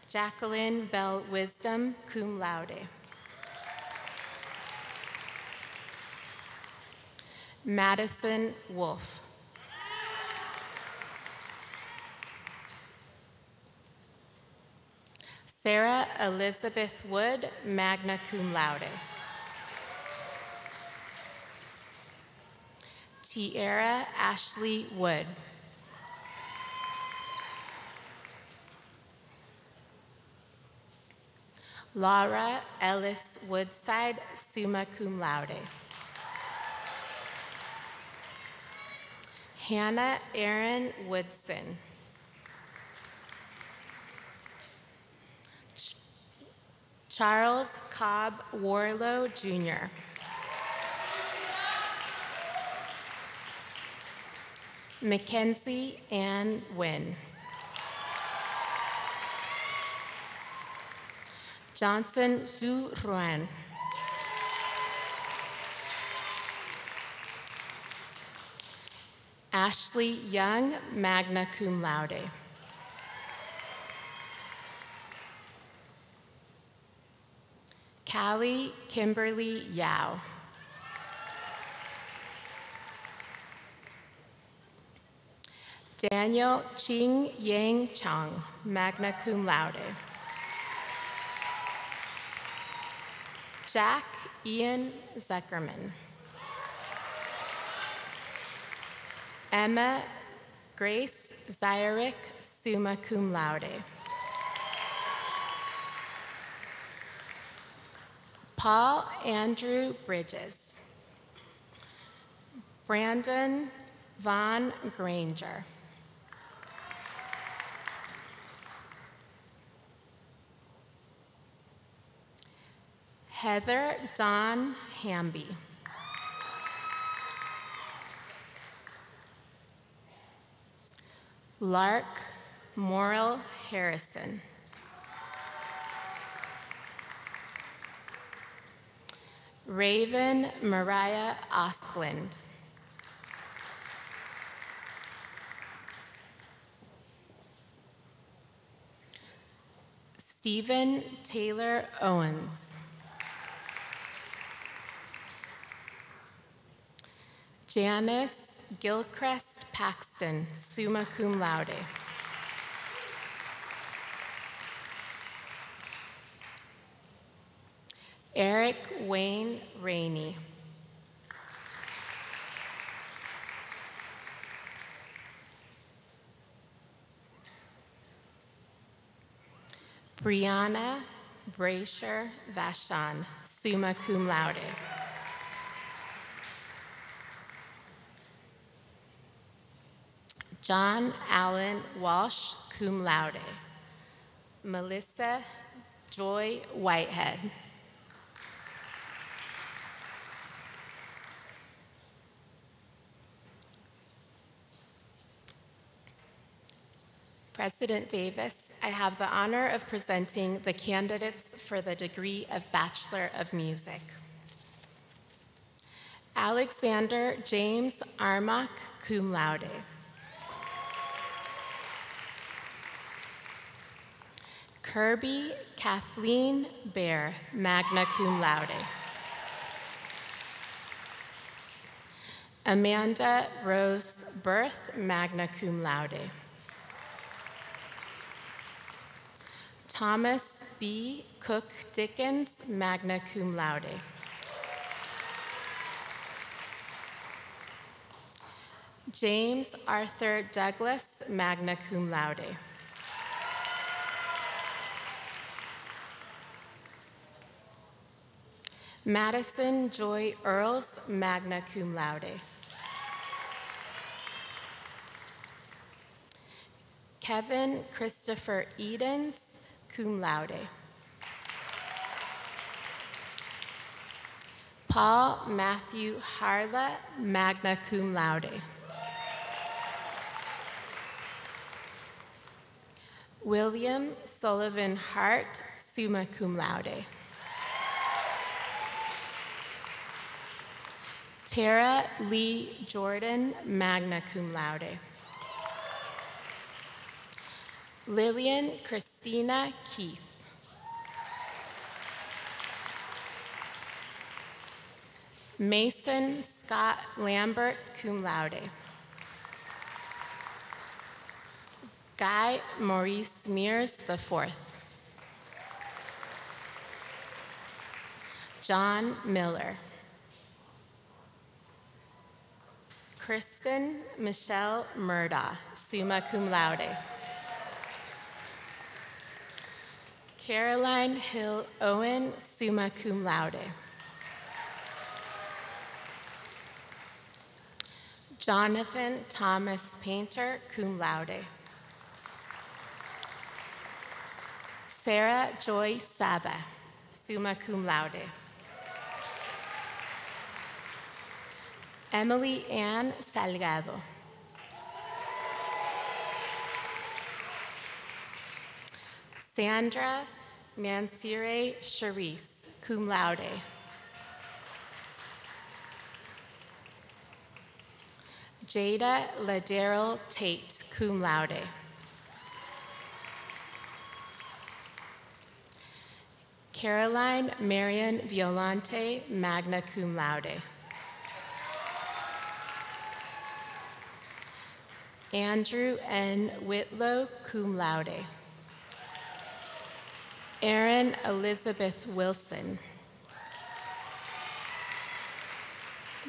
Jacqueline Bell Wisdom, cum laude. Madison Wolf. Sarah Elizabeth Wood, magna cum laude. Tiara Ashley Wood. Laura Ellis Woodside, summa cum laude. Hannah Erin Woodson. Charles Cobb Warlow, Jr. Mackenzie Ann Wynn. Johnson Zhu Ruan. Ashley Young, magna cum laude. Callie Kimberly Yao. Daniel Ching Yang Chang, magna cum laude. Jack Ian Zuckerman. Emma Grace Zyrick, summa cum laude. Paul Andrew Bridges. Brandon Von Granger. Heather Dawn Hamby. Lark Morrill Harrison. Raven Mariah Ostland. Stephen Taylor Owens. Janice Gilchrist Paxton, summa cum laude. Eric Wayne Rainey. Brianna Brasher Vashon, summa cum laude. John Allen Walsh, cum laude. Melissa Joy Whitehead. President Davis, I have the honor of presenting the candidates for the degree of Bachelor of Music. Alexander James Armach, cum laude. Kirby Kathleen Bear, magna cum laude. Amanda Rose Berth, magna cum laude. Thomas B. Cook Dickens, magna cum laude. James Arthur Douglas, magna cum laude. Madison Joy Earls, magna cum laude. Kevin Christopher Edens, cum laude. Paul Matthew Harla, magna cum laude. William Sullivan Hart, summa cum laude. Tara Lee Jordan, magna cum laude. Lillian Christina Keith. Mason Scott Lambert, cum laude. Guy Maurice Mears IV. John Miller. Kristen Michelle Murdaugh, summa cum laude. Caroline Hill Owen, summa cum laude. Jonathan Thomas Painter, cum laude. Sarah Joy Saba, summa cum laude. Emily Ann Salgado. Sandra Mansire Charisse, cum laude. Jada Ladero Tate, cum laude. Caroline Marion Violante, magna cum laude. Andrew N. Whitlow, cum laude. Erin Elizabeth Wilson.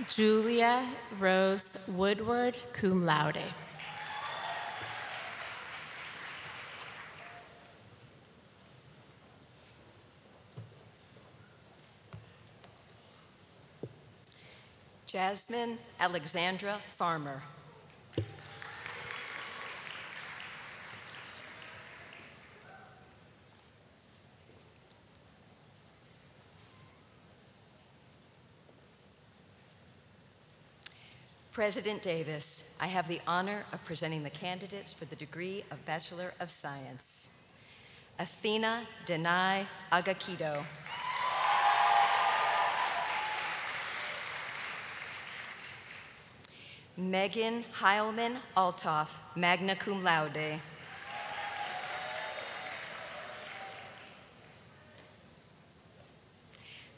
Julia Rose Woodward, cum laude. Jasmine Alexandra Farmer. President Davis, I have the honor of presenting the candidates for the degree of Bachelor of Science. Athena Denai Agakido. Megan Heilman Altoff, magna cum laude.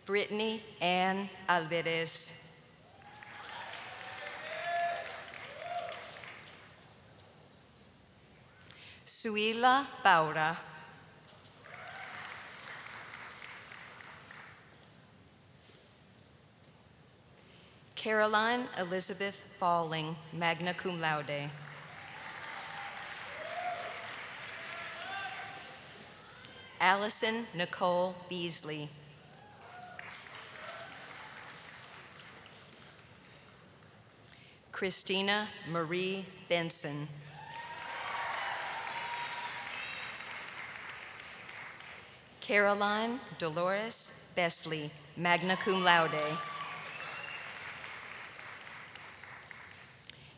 Brittany Ann Alvarez. Suila Baura. Caroline Elizabeth Balling, magna cum laude. Allison Nicole Beasley. Christina Marie Benson. Caroline Dolores Besley, magna cum laude.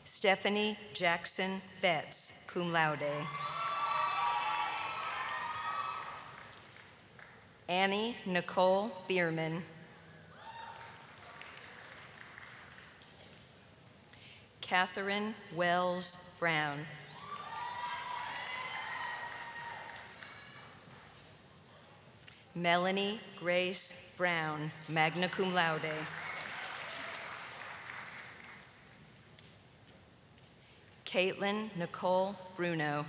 Stephanie Jackson Betts, cum laude. Annie Nicole Bierman. Catherine Wells Brown. Melanie Grace Brown, magna cum laude. Caitlin Nicole Bruno.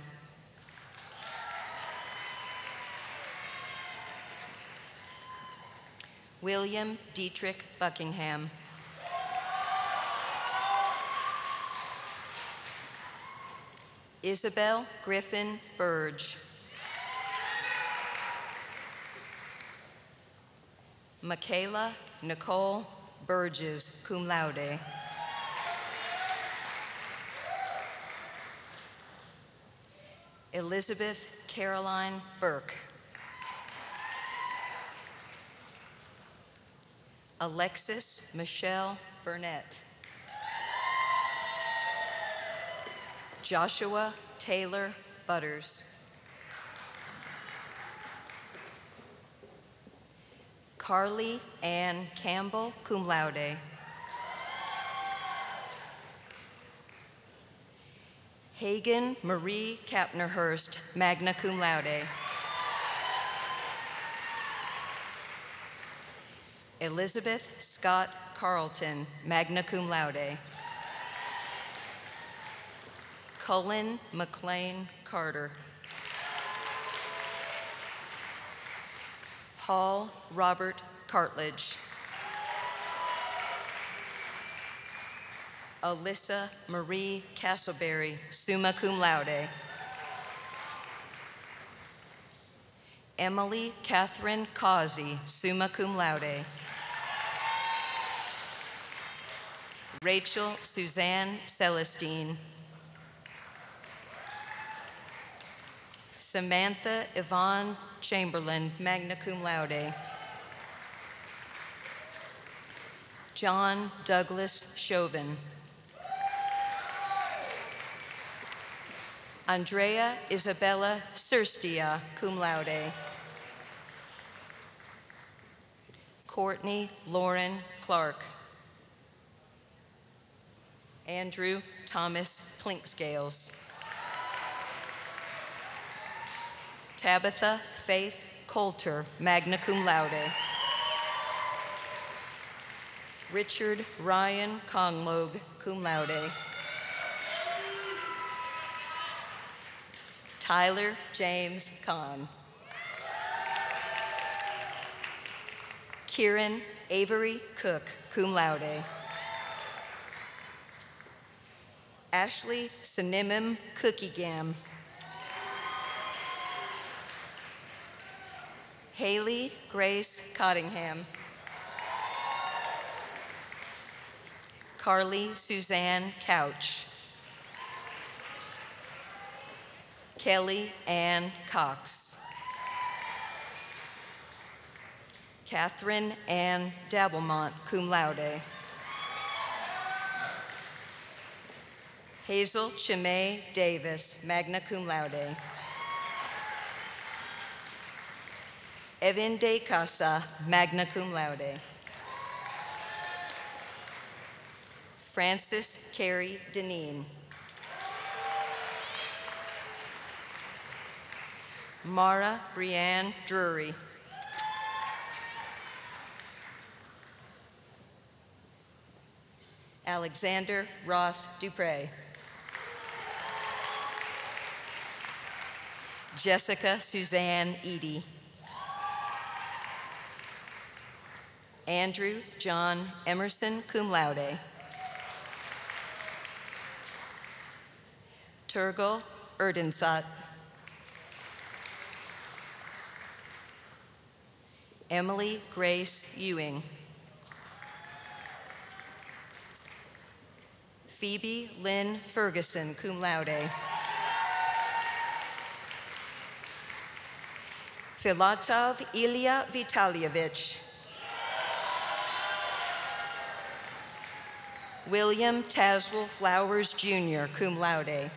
William Dietrich Buckingham. Isabel Griffin Burge. Michaela Nicole Burgess, cum laude. Elizabeth Caroline Burke. Alexis Michelle Burnett. Joshua Taylor Butters. Carly Ann Campbell, cum laude. Hagen Marie Kapnerhurst, magna cum laude. Elizabeth Scott Carlton, magna cum laude. Cullen McLean Carter. Hall Robert Cartledge. Alyssa Marie Castleberry, summa cum laude. Emily Catherine Causey, summa cum laude. Rachel Suzanne Celestine. Samantha Yvonne Chamberlain, magna cum laude. John Douglas Chauvin. Andrea Isabella Surstia, cum laude. Courtney Lauren Clark. Andrew Thomas Plinkscales. Tabitha Faith Coulter, magna cum laude. Richard Ryan Conglog, cum laude. Tyler James Kahn. Kieran Avery Cook, cum laude. Ashley Sinimim Cookiegam. Haley Grace Cottingham. Carly Suzanne Couch. Kelly Ann Cox. Catherine Ann Dabblemont, cum laude. Hazel Chimay Davis, magna cum laude. Evan De Casa, magna cum laude. Frances Carey Deneen. Mara Brianne Drury. Alexander Ross Dupre. Jessica Suzanne Eady. Andrew John Emerson, cum laude. Turgal Erdensat. Emily Grace Ewing. Phoebe Lynn Ferguson, cum laude. Filatov Ilya Vitalyevich. William Taswell Flowers, Jr., cum laude.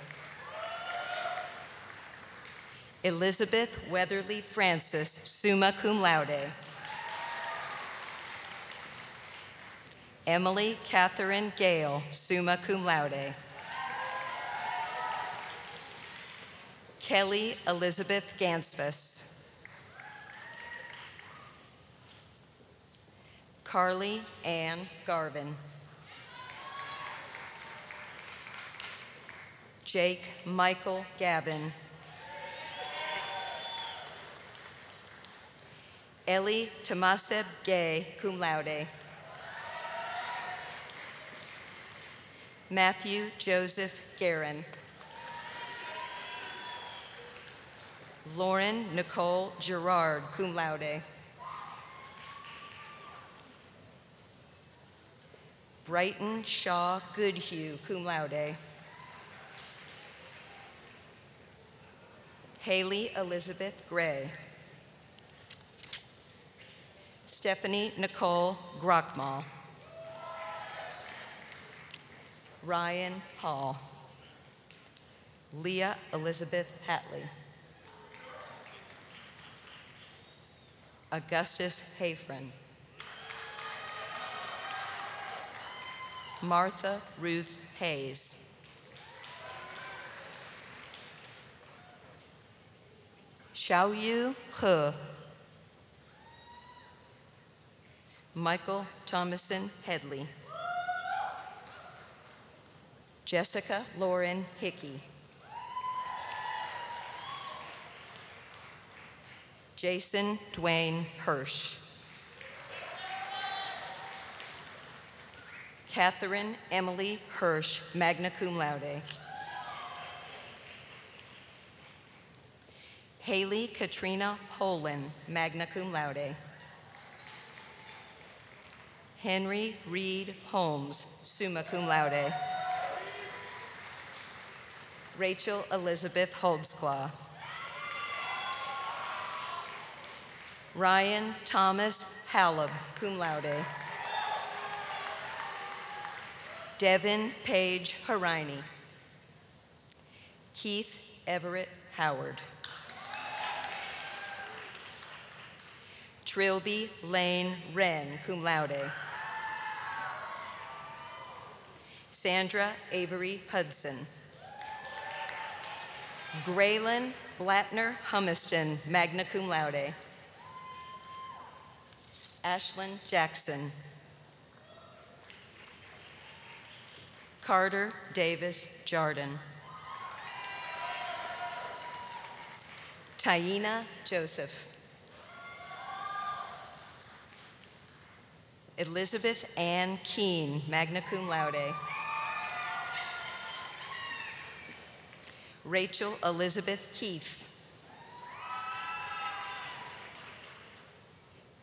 Elizabeth Weatherly Francis, summa cum laude. Emily Catherine Gale, summa cum laude. Kelly Elizabeth Gansfus. Carly Ann Garvin. Jake Michael Gavin. Ellie Tomaseb Gay, cum laude. Matthew Joseph Guerin. Lauren Nicole Gerard, cum laude. Brighton Shaw Goodhue, cum laude. Haley Elizabeth Gray. Stephanie Nicole Grockmal. Ryan Hall. Leah Elizabeth Hatley. Augustus Hayfren. Martha Ruth Hayes. Xiaoyu He. Michael Thomason Headley. Jessica Lauren Hickey. Jason Dwayne Hirsch. Catherine Emily Hirsch, magna cum laude. Haley Katrina Holen, magna cum laude. Henry Reed Holmes, summa cum laude. Rachel Elizabeth Holdsclaw. Ryan Thomas Halab, cum laude. Devin Page Harini. Keith Everett Howard. Trilby Lane Wren, cum laude. Sandra Avery Hudson. Graylin Blattner Humiston, magna cum laude. Ashlyn Jackson. Carter Davis Jardin. Taina Joseph. Elizabeth Ann Keene, magna cum laude. Rachel Elizabeth Keith.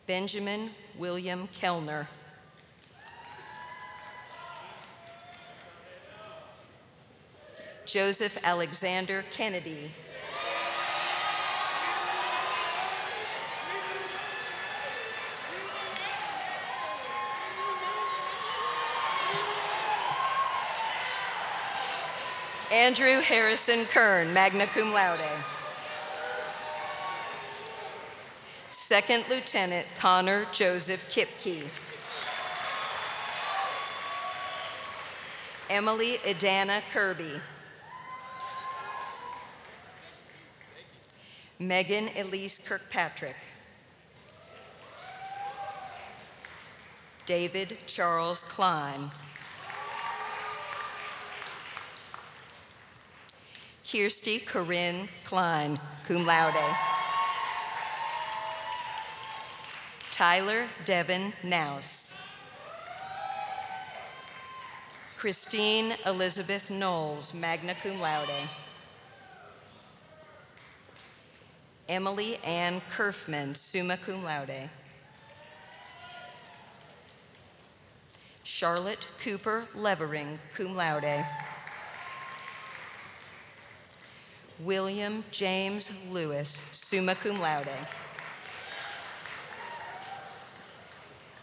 Benjamin William Kellner. Joseph Alexander Kennedy. Andrew Harrison Kern, magna cum laude. Second Lieutenant Connor Joseph Kipke. Emily Idana Kirby. Megan Elise Kirkpatrick. David Charles Klein. Kirsty Corinne Klein, cum laude. Tyler Devin Naus. Christine Elizabeth Knowles, magna cum laude. Emily Ann Kerfman, summa cum laude. Charlotte Cooper Levering, cum laude. William James Lewis, summa cum laude.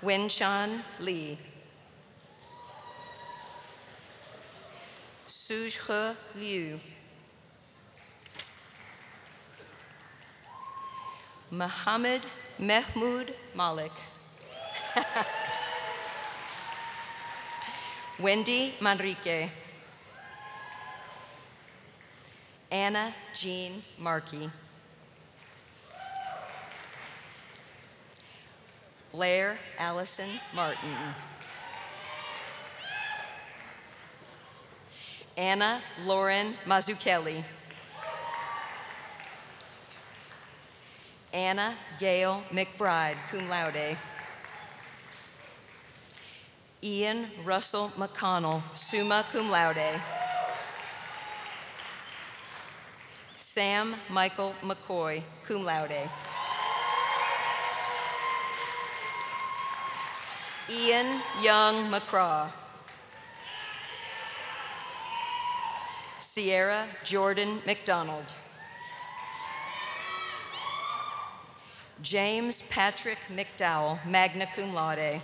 Wenchan Lee. Sujhe Liu. Mohammed Mehmood Malik. Wendy Manrique. Anna Jean Markey. Blair Allison Martin. Anna Lauren Mazzucchelli. Anna Gail McBride, cum laude. Ian Russell McConnell, summa cum laude. Sam Michael McCoy, cum laude. Ian Young McCraw. Sierra Jordan McDonald. James Patrick McDowell, magna cum laude.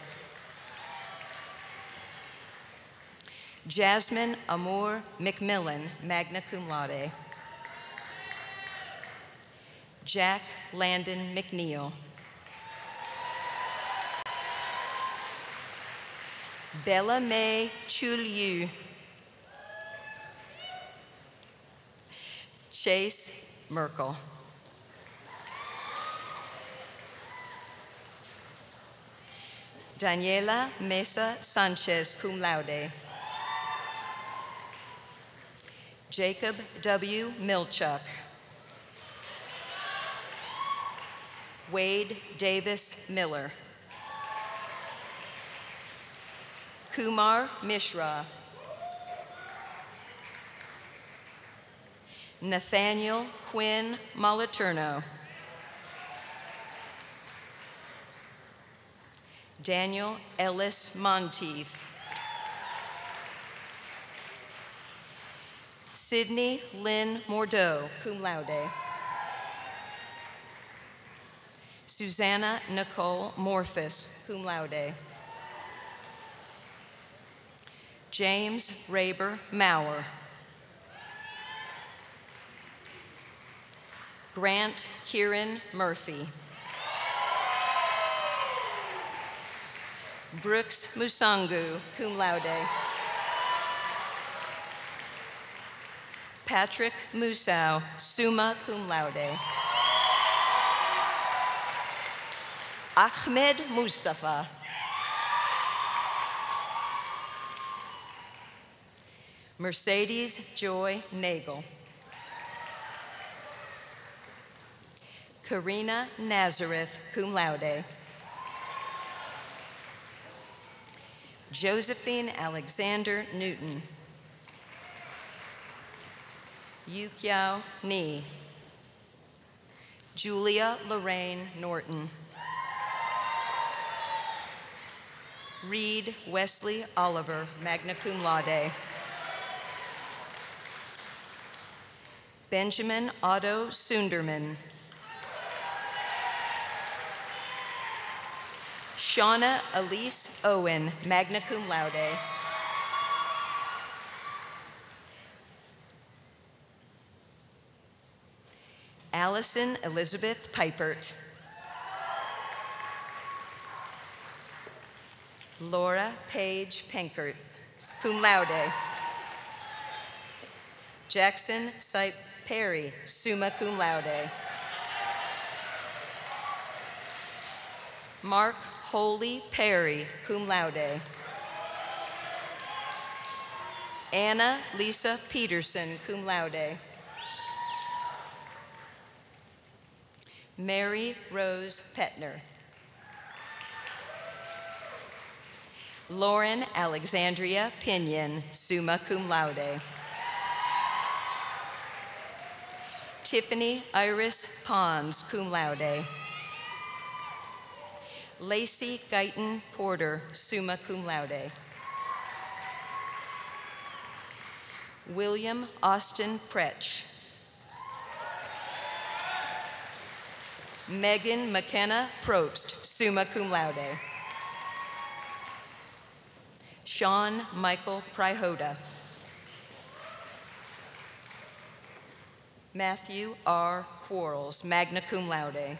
Jasmine Amour McMillan, magna cum laude. Jack Landon McNeil. Bella Mae Chuliu. Chase Merkel. Daniela Mesa Sanchez, cum laude. Jacob W. Milchuk. Wade Davis Miller. Kumar Mishra. Nathaniel Quinn Moliterno. Daniel Ellis Monteith. Sydney Lynn Mordeau, cum laude. Susanna Nicole Morphus, cum laude. James Raber Maurer. Grant Kieran Murphy. Brooks Musangu, cum laude. Patrick Musau, summa cum laude. Ahmed Mustafa. Mercedes Joy Nagel. Karina Nazareth, cum laude. Josephine Alexander Newton. Yukiao Ni. Julia Lorraine Norton. Reed Wesley Oliver, magna cum laude. Benjamin Otto Sunderman. Shauna Elise Owen, magna cum laude. Allison Elizabeth Pipert. Laura Paige Penkert, cum laude. Jackson Sipe Perry, summa cum laude. Mark Holy Perry, cum laude. Anna Lisa Peterson, cum laude. Mary Rose Petner. Lauren Alexandria Pinion, summa cum laude. Tiffany Iris Pons, cum laude. Lacey Guyton Porter, summa cum laude. William Austin Pretsch. Megan McKenna Probst, summa cum laude. Sean Michael Prihoda. Matthew R. Quarles, magna cum laude.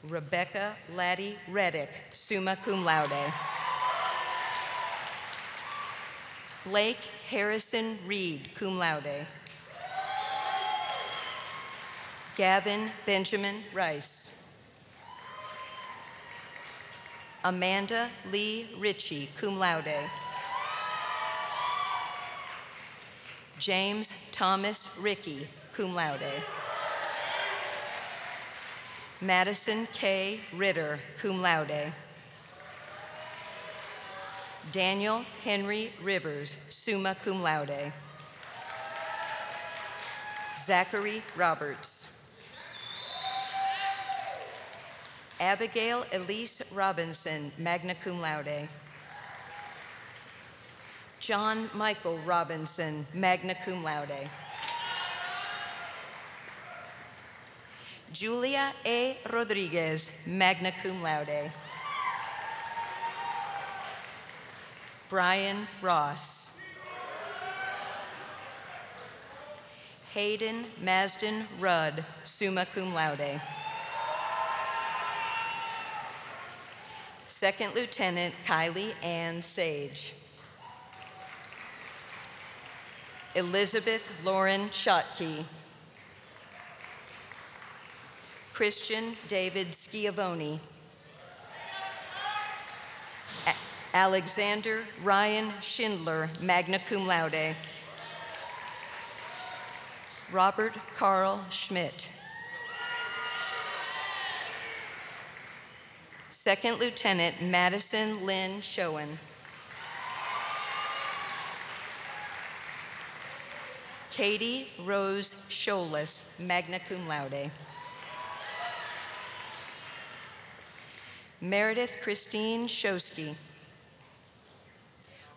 Rebecca Laddie Reddick, summa cum laude. Blake Harrison Reed, cum laude. Gavin Benjamin Rice. Amanda Lee Ritchie, cum laude. James Thomas Rickey, cum laude. Madison K. Ritter, cum laude. Daniel Henry Rivers, summa cum laude. Zachary Roberts. Abigail Elise Robinson, magna cum laude. John Michael Robinson, magna cum laude. Julia A. Rodriguez, magna cum laude. Brian Ross. Hayden Masden Rudd, summa cum laude. Second Lieutenant Kylie Ann Sage. Elizabeth Lauren Schottke. Christian David Schiavone. Alexander Ryan Schindler, magna cum laude. Robert Carl Schmidt. Second Lieutenant Madison Lynn Schoen. Katie Rose Scholas, magna cum laude. Meredith Christine Shosky.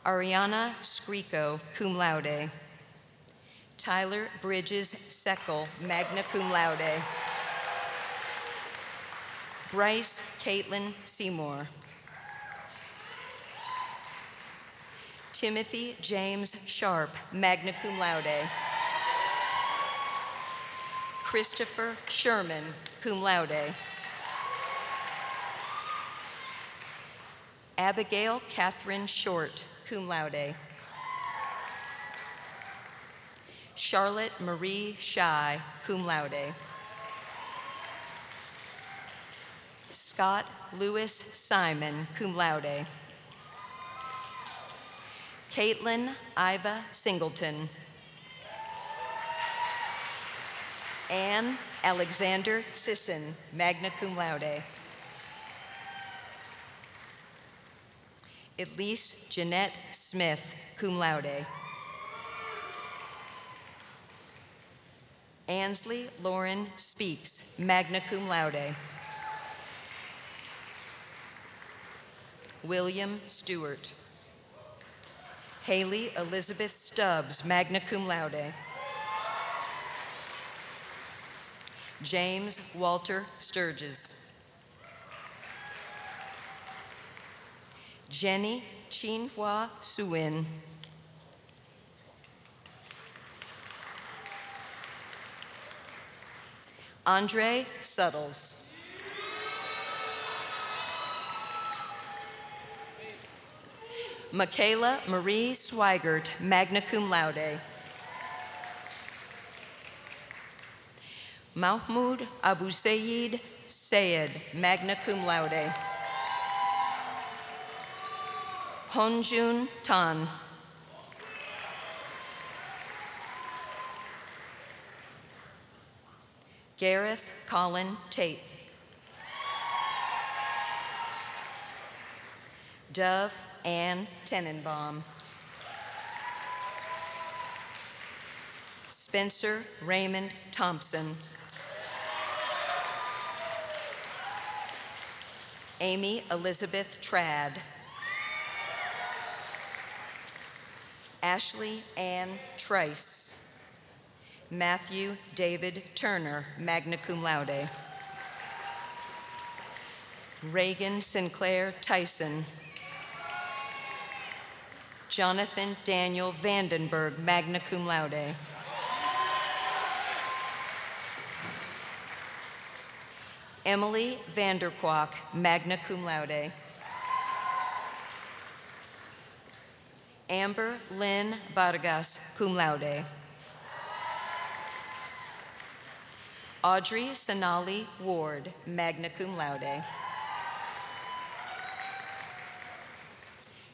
Ariana Skriko, cum laude. Tyler Bridges Seckel, magna cum laude. Bryce Caitlin Seymour. Timothy James Sharp, magna cum laude. Christopher Sherman, cum laude. Abigail Catherine Short, cum laude. Charlotte Marie Shy, cum laude. Scott Lewis Simon, cum laude. Caitlin Iva Singleton. Anne Alexander Sisson, magna cum laude. Elise Jeanette Smith, cum laude. Ansley Lauren Speaks, magna cum laude. William Stewart. Haley Elizabeth Stubbs, magna cum laude. James Walter Sturges. Jenny Chinhua Suin. Andre Suttles. Michaela Marie Swigert, magna cum laude. Mahmoud Abu Sayyid Sayed, magna cum laude. Honjun Tan. Gareth Colin Tate. Dove Ann Tenenbaum. Spencer Raymond Thompson. Amy Elizabeth Trad. Ashley Ann Trice. Matthew David Turner, magna cum laude. Reagan Sinclair Tyson. Jonathan Daniel Vandenberg, magna cum laude. Emily Vanderquak, magna cum laude. Amber Lynn Vargas, cum laude. Audrey Sonali Ward, magna cum laude.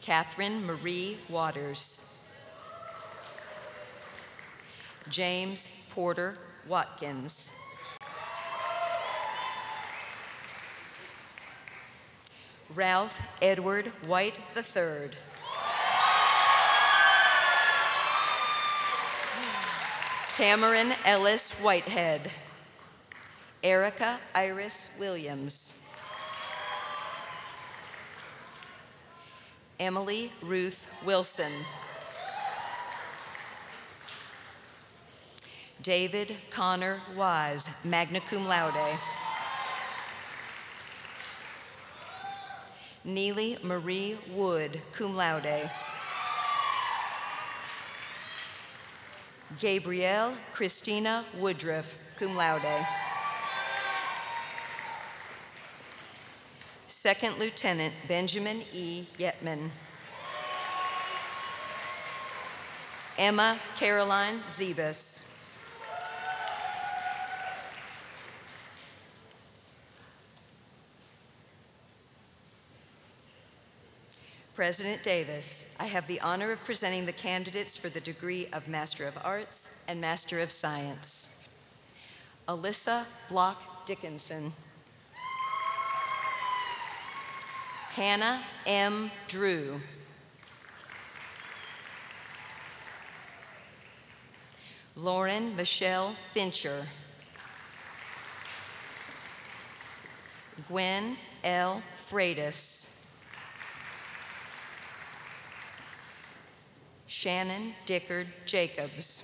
Catherine Marie Waters. James Porter Watkins. Ralph Edward White III. Cameron Ellis Whitehead. Erica Iris Williams. Emily Ruth Wilson. David Connor Wise, magna cum laude. Neely Marie Wood, cum laude. Gabrielle Christina Woodruff, cum laude. Second Lieutenant Benjamin E. Yetman. Emma Caroline Zebus. President Davis, I have the honor of presenting the candidates for the degree of Master of Arts and Master of Science. Alyssa Block Dickinson. Hannah M. Drew. Lauren Michelle Fincher. Gwen L. Freitas. Shannon Dickard Jacobs.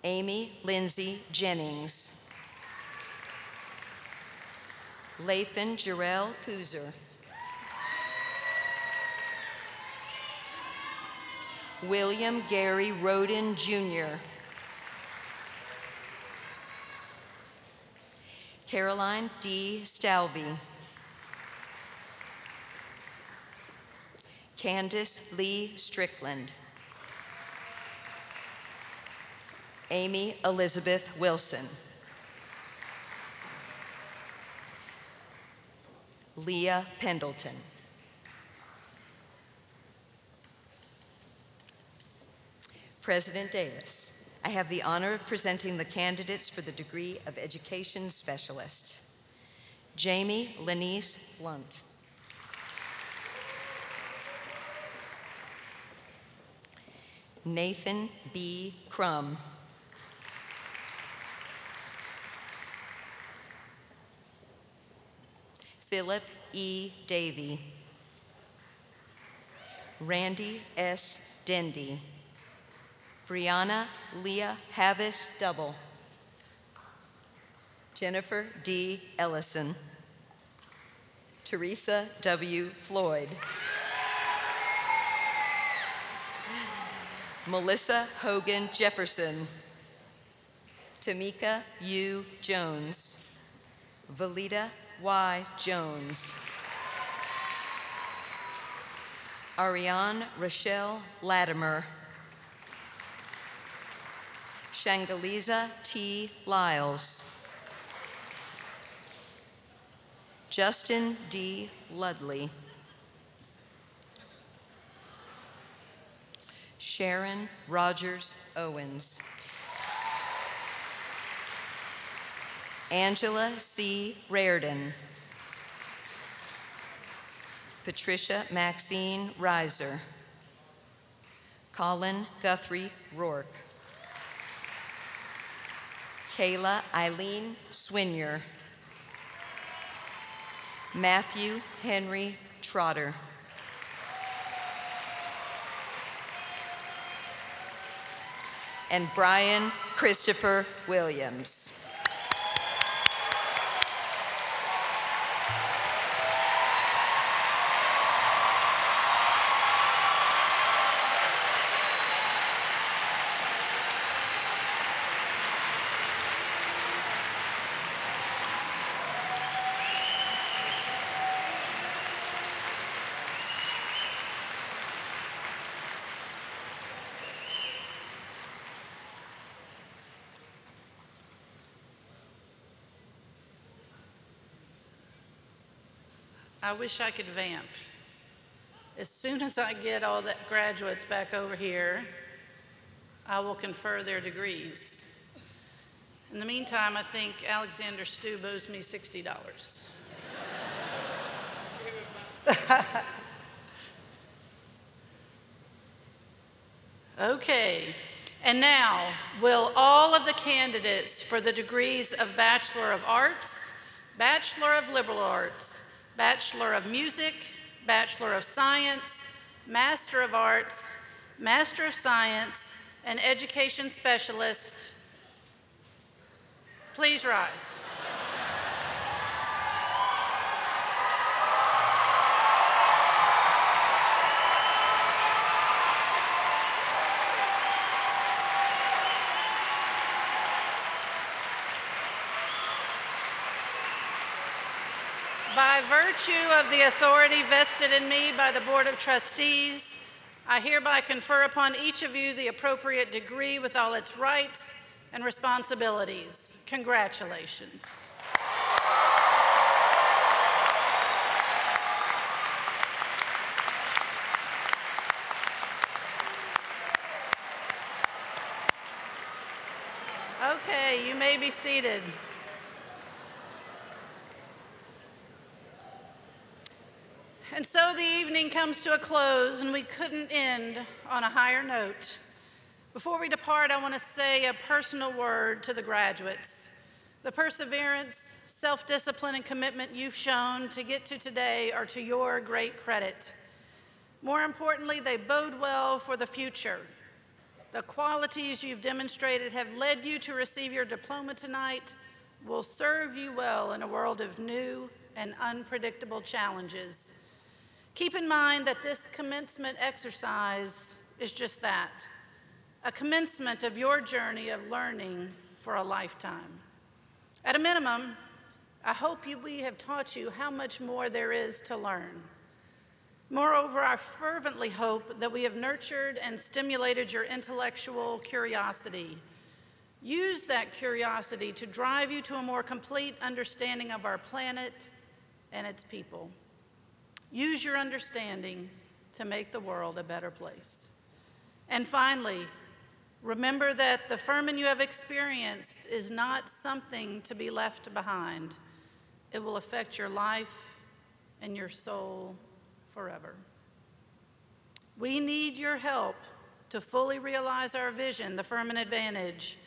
Amy Lindsay Jennings. Lathan Jarrell Poozer. William Gary Roden, Jr. Caroline D. Stalvey. Candace Lee Strickland. Amy Elizabeth Wilson. Leah Pendleton. President Davis, I have the honor of presenting the candidates for the degree of Education Specialist. Jamie Lenice Blunt. Nathan B. Crum. Philip E. Davey. Randy S. Dendy. Brianna Leah Havis Double. Jennifer D. Ellison. Teresa W. Floyd. Melissa Hogan Jefferson. Tamika U. Jones. Valita Y. Jones. Ariane Rochelle Latimer. Shangaliza T. Lyles. Justin D. Ludley. Sharon Rogers Owens. Angela C. Raridan. Patricia Maxine Reiser. Colin Guthrie Rourke. Kayla Eileen Swinier. Matthew Henry Trotter. And Brian Christopher Williams. I wish I could vamp. As soon as I get all the graduates back over here, I will confer their degrees. In the meantime, I think Alexander Stube owes me $60. Okay, and now, will all of the candidates for the degrees of Bachelor of Arts, Bachelor of Liberal Arts, Bachelor of Music, Bachelor of Science, Master of Arts, Master of Science, and Education Specialist, please rise. By virtue of the authority vested in me by the Board of Trustees, I hereby confer upon each of you the appropriate degree with all its rights and responsibilities. Congratulations. Okay, you may be seated. And so the evening comes to a close, and we couldn't end on a higher note. Before we depart, I want to say a personal word to the graduates. The perseverance, self-discipline, and commitment you've shown to get to today are to your great credit. More importantly, they bode well for the future. The qualities you've demonstrated have led you to receive your diploma tonight will serve you well in a world of new and unpredictable challenges. Keep in mind that this commencement exercise is just that, a commencement of your journey of learning for a lifetime. At a minimum, I hope we have taught you how much more there is to learn. Moreover, I fervently hope that we have nurtured and stimulated your intellectual curiosity. Use that curiosity to drive you to a more complete understanding of our planet and its people. Use your understanding to make the world a better place. And finally, remember that the Furman you have experienced is not something to be left behind. It will affect your life and your soul forever. We need your help to fully realize our vision, the Furman Advantage.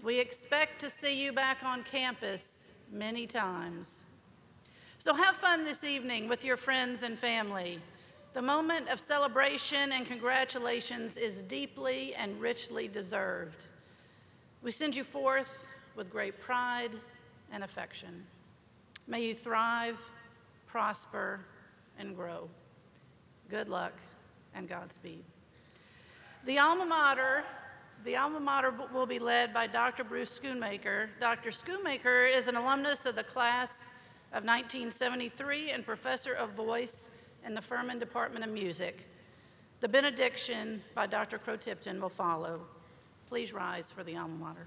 We expect to see you back on campus many times. So have fun this evening with your friends and family. The moment of celebration and congratulations is deeply and richly deserved. We send you forth with great pride and affection. May you thrive, prosper, and grow. Good luck and Godspeed. The alma mater will be led by Dr. Bruce Schoonmaker. Dr. Schoonmaker is an alumnus of the class of 1973 and professor of voice in the Furman Department of Music. The benediction by Dr. Crow-Tipton will follow. Please rise for the alma mater.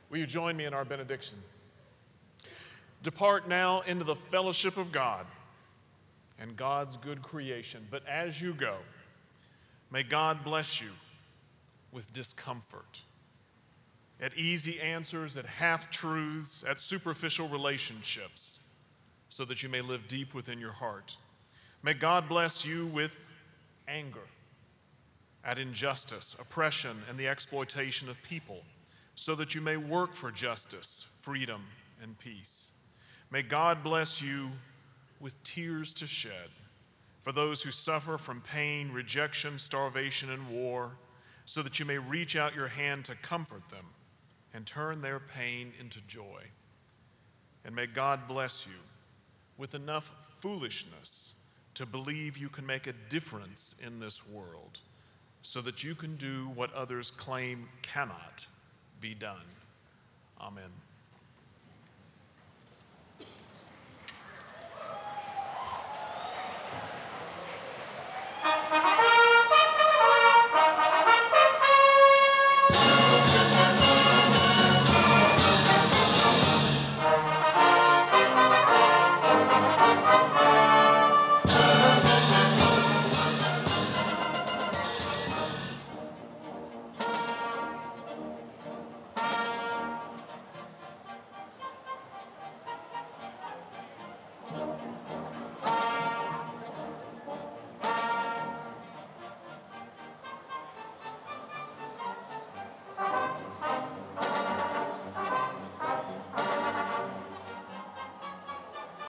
Will you join me in our benediction? Depart now into the fellowship of God and God's good creation. But as you go, may God bless you with discomfort, at easy answers, at half-truths, at superficial relationships, so that you may live deep within your heart. May God bless you with anger, at injustice, oppression, and the exploitation of people, so that you may work for justice, freedom, and peace. May God bless you with tears to shed for those who suffer from pain, rejection, starvation, and war, so that you may reach out your hand to comfort them and turn their pain into joy. And may God bless you with enough foolishness to believe you can make a difference in this world, so that you can do what others claim cannot be done. Amen.